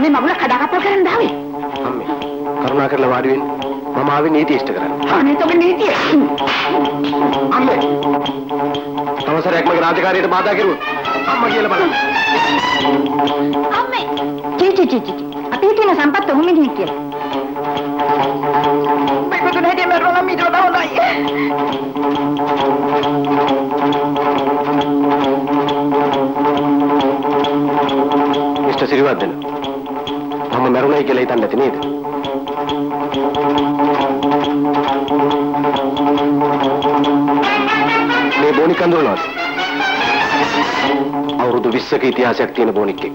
S5: මේ මගුල කඩාකප්පල් කරන්න දාවේ. අම්මේ කරුණා කරලා වාඩි වෙන්න. මම ආවේ නීති ඉෂ්ට කරන්න.
S11: අනේ තෝගේ නීතිය.
S5: අම්මේ. අවසරයක් මගේ රාජකාරියට බාධා කරුවොත් අම්මා කියලා බලන්න.
S11: අම්මේ. චී. අපි හිතන සම්පත් ඔහොම නෙමෙයි කියලා. මේක දෙන්නේ මරන මීට වඩා
S5: මිස්ටර් සිරිවර්ධන මම මරුණයි කියලා හිතන්නේ නැති නේද? මේ බොනික් අඳුරනවාද? අවුරුදු 20ක ඉතිහාසයක් තියෙන බොනික් එක්.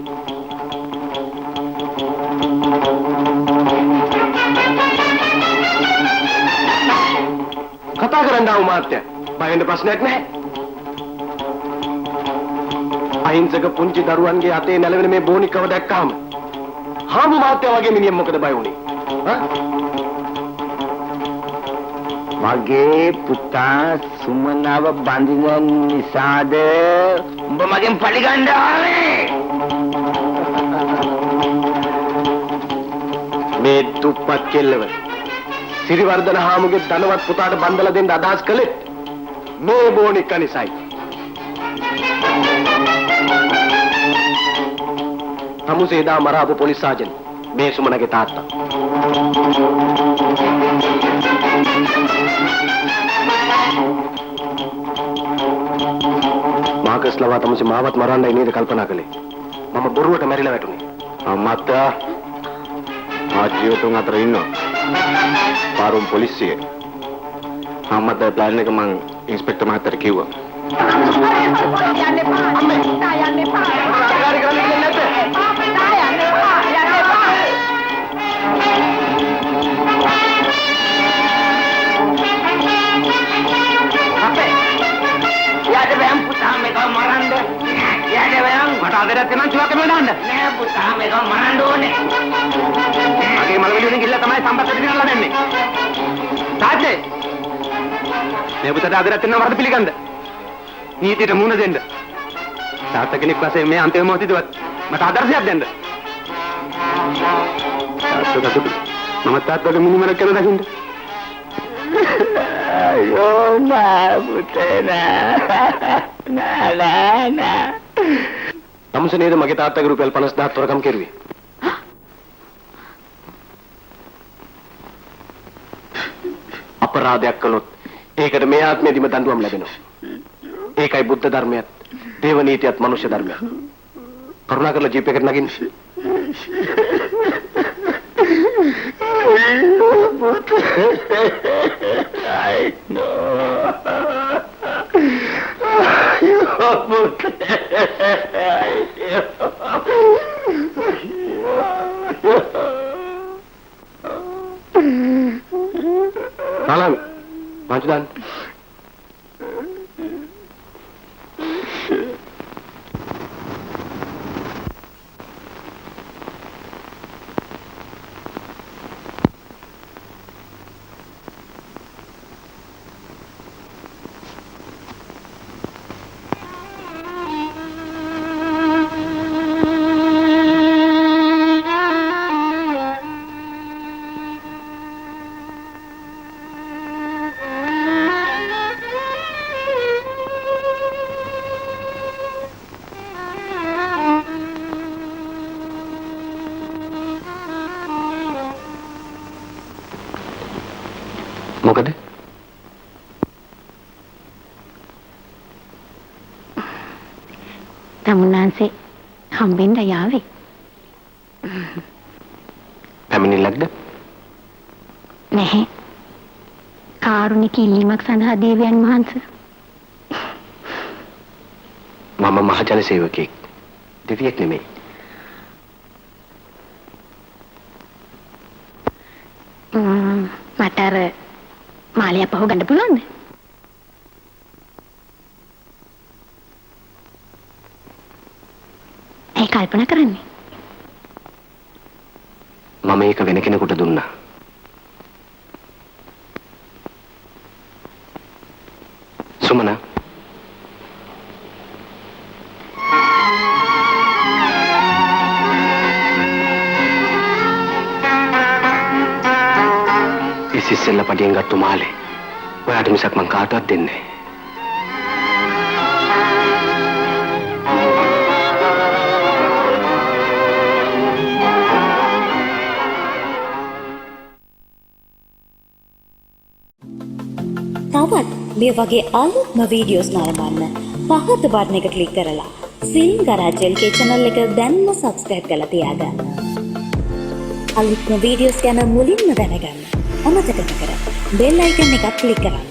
S5: කතා කරන්න ආව මාත්‍යා. බය වෙන්න ප්‍රශ්නයක් නැහැ. අහිංසක පුංචි දරුවන්ගේ අතේ නැලවෙන මේ බොනික්කව දැක්කහම හාමු මාත්‍යා වගේ මිනිහෙක් මොකද බය වුනේ?
S6: මගේ පුතා සුමනව බඳින නිසාද උඹ මගෙන් පරිගන්න ආවේ?
S5: මේ දුප්පත් කෙල්ලව සිරිවර්ධන හාමුගේ ධනවත් පුතාට බන්දලා දෙන්න අදහස් කළේ මේ බොනික්ක නිසායි. හමුසේ දා මරාපු පොලිස් සාජන් මේ සුමනගේ තාත්තා. මාකස් ලවා තමයි මාවත් මරන්නයි නේද කල්පනා කළේ. මම බොරුවට මැරිලා වැටුනේ. අම්මත්තා ආජියෝ තුන් අතර ඉන්නවා. පාරුම් පොලිසිය. අම්මත්තා ප්ලෑන් එක මං ඉන්ස්පෙක්ටර් මහත්තයාට කිව්වා.
S3: याद बहन पुता में का मरंड याद बहन घटा दे रहते ना चुआ के मैदान ने पुता में का मरंड होने आगे मलवली ने गिल्ला තමයි සම්පත් දිනලා දෙන්නේ තාත්තේ මේ පුතට ආද රැත්තේ නම් වරද පිළිගන්න නීතියට මුණ දෙන්න තාත්තා කෙනෙක් වශයෙන් මේ අන්තිම මොහොතේදවත් මට ආදර්ශයක් දෙන්න තාත්තා මම තාත්තගේ මිනිමරක් කරන දකින්න
S6: අයියෝ මා පුතේ නෑ
S5: තමුසේ නේද මගේ තාත්තගේ රුපියල් 50000 තොරකම් කෙරුවේ අපරාධයක් කළොත් ඒකට මේ ආත්මෙදිම දඬුවම් ලැබෙනවා ඒකයි බුද්ධ ධර්මයත් දේව නීතියත් මනුෂ්‍ය ධර්මයත් කරුණා කරලා ජීප් එකට නගින්න Salam, Manjudan. මොකද
S2: තමුන්නාන්සේ හම්බෙන්න යාවේ
S5: පැමිණිල්ලක්ද
S2: නැහැ කාරුණික ඉල්ලීමක් සඳහා දේවයන් වහන්සේ
S5: මම මහජන සේවකයෙක් දෙවියෙක් නෙමෙයි
S2: මට අර මාලියා පහු ගන්න පුළුවන්ද? කල්පනා කරන්නේ?
S8: මම ඒක වෙන කෙනෙකුට දුන්නා. සුමන ඉස්සෙල්ලා පඩියෙන් ගත්තු මාලේ ඔයාට මිසක් මං කාටවත් දෙන්නේ නැහැ.
S12: තවත් මේ වගේ අලුත්ම වීඩියෝස් නරඹන්න පහත බටන් එක ක්ලික් කරලා ෆිල්ම් ගරාජ් LK channel එක දැන්ම subscribe කරලා තියාගන්න. අලුත්ම වීඩියෝස් ගැන මුලින්ම දැනගන්න අමතක නොකර bell icon එක ක්ලික් කරන්න.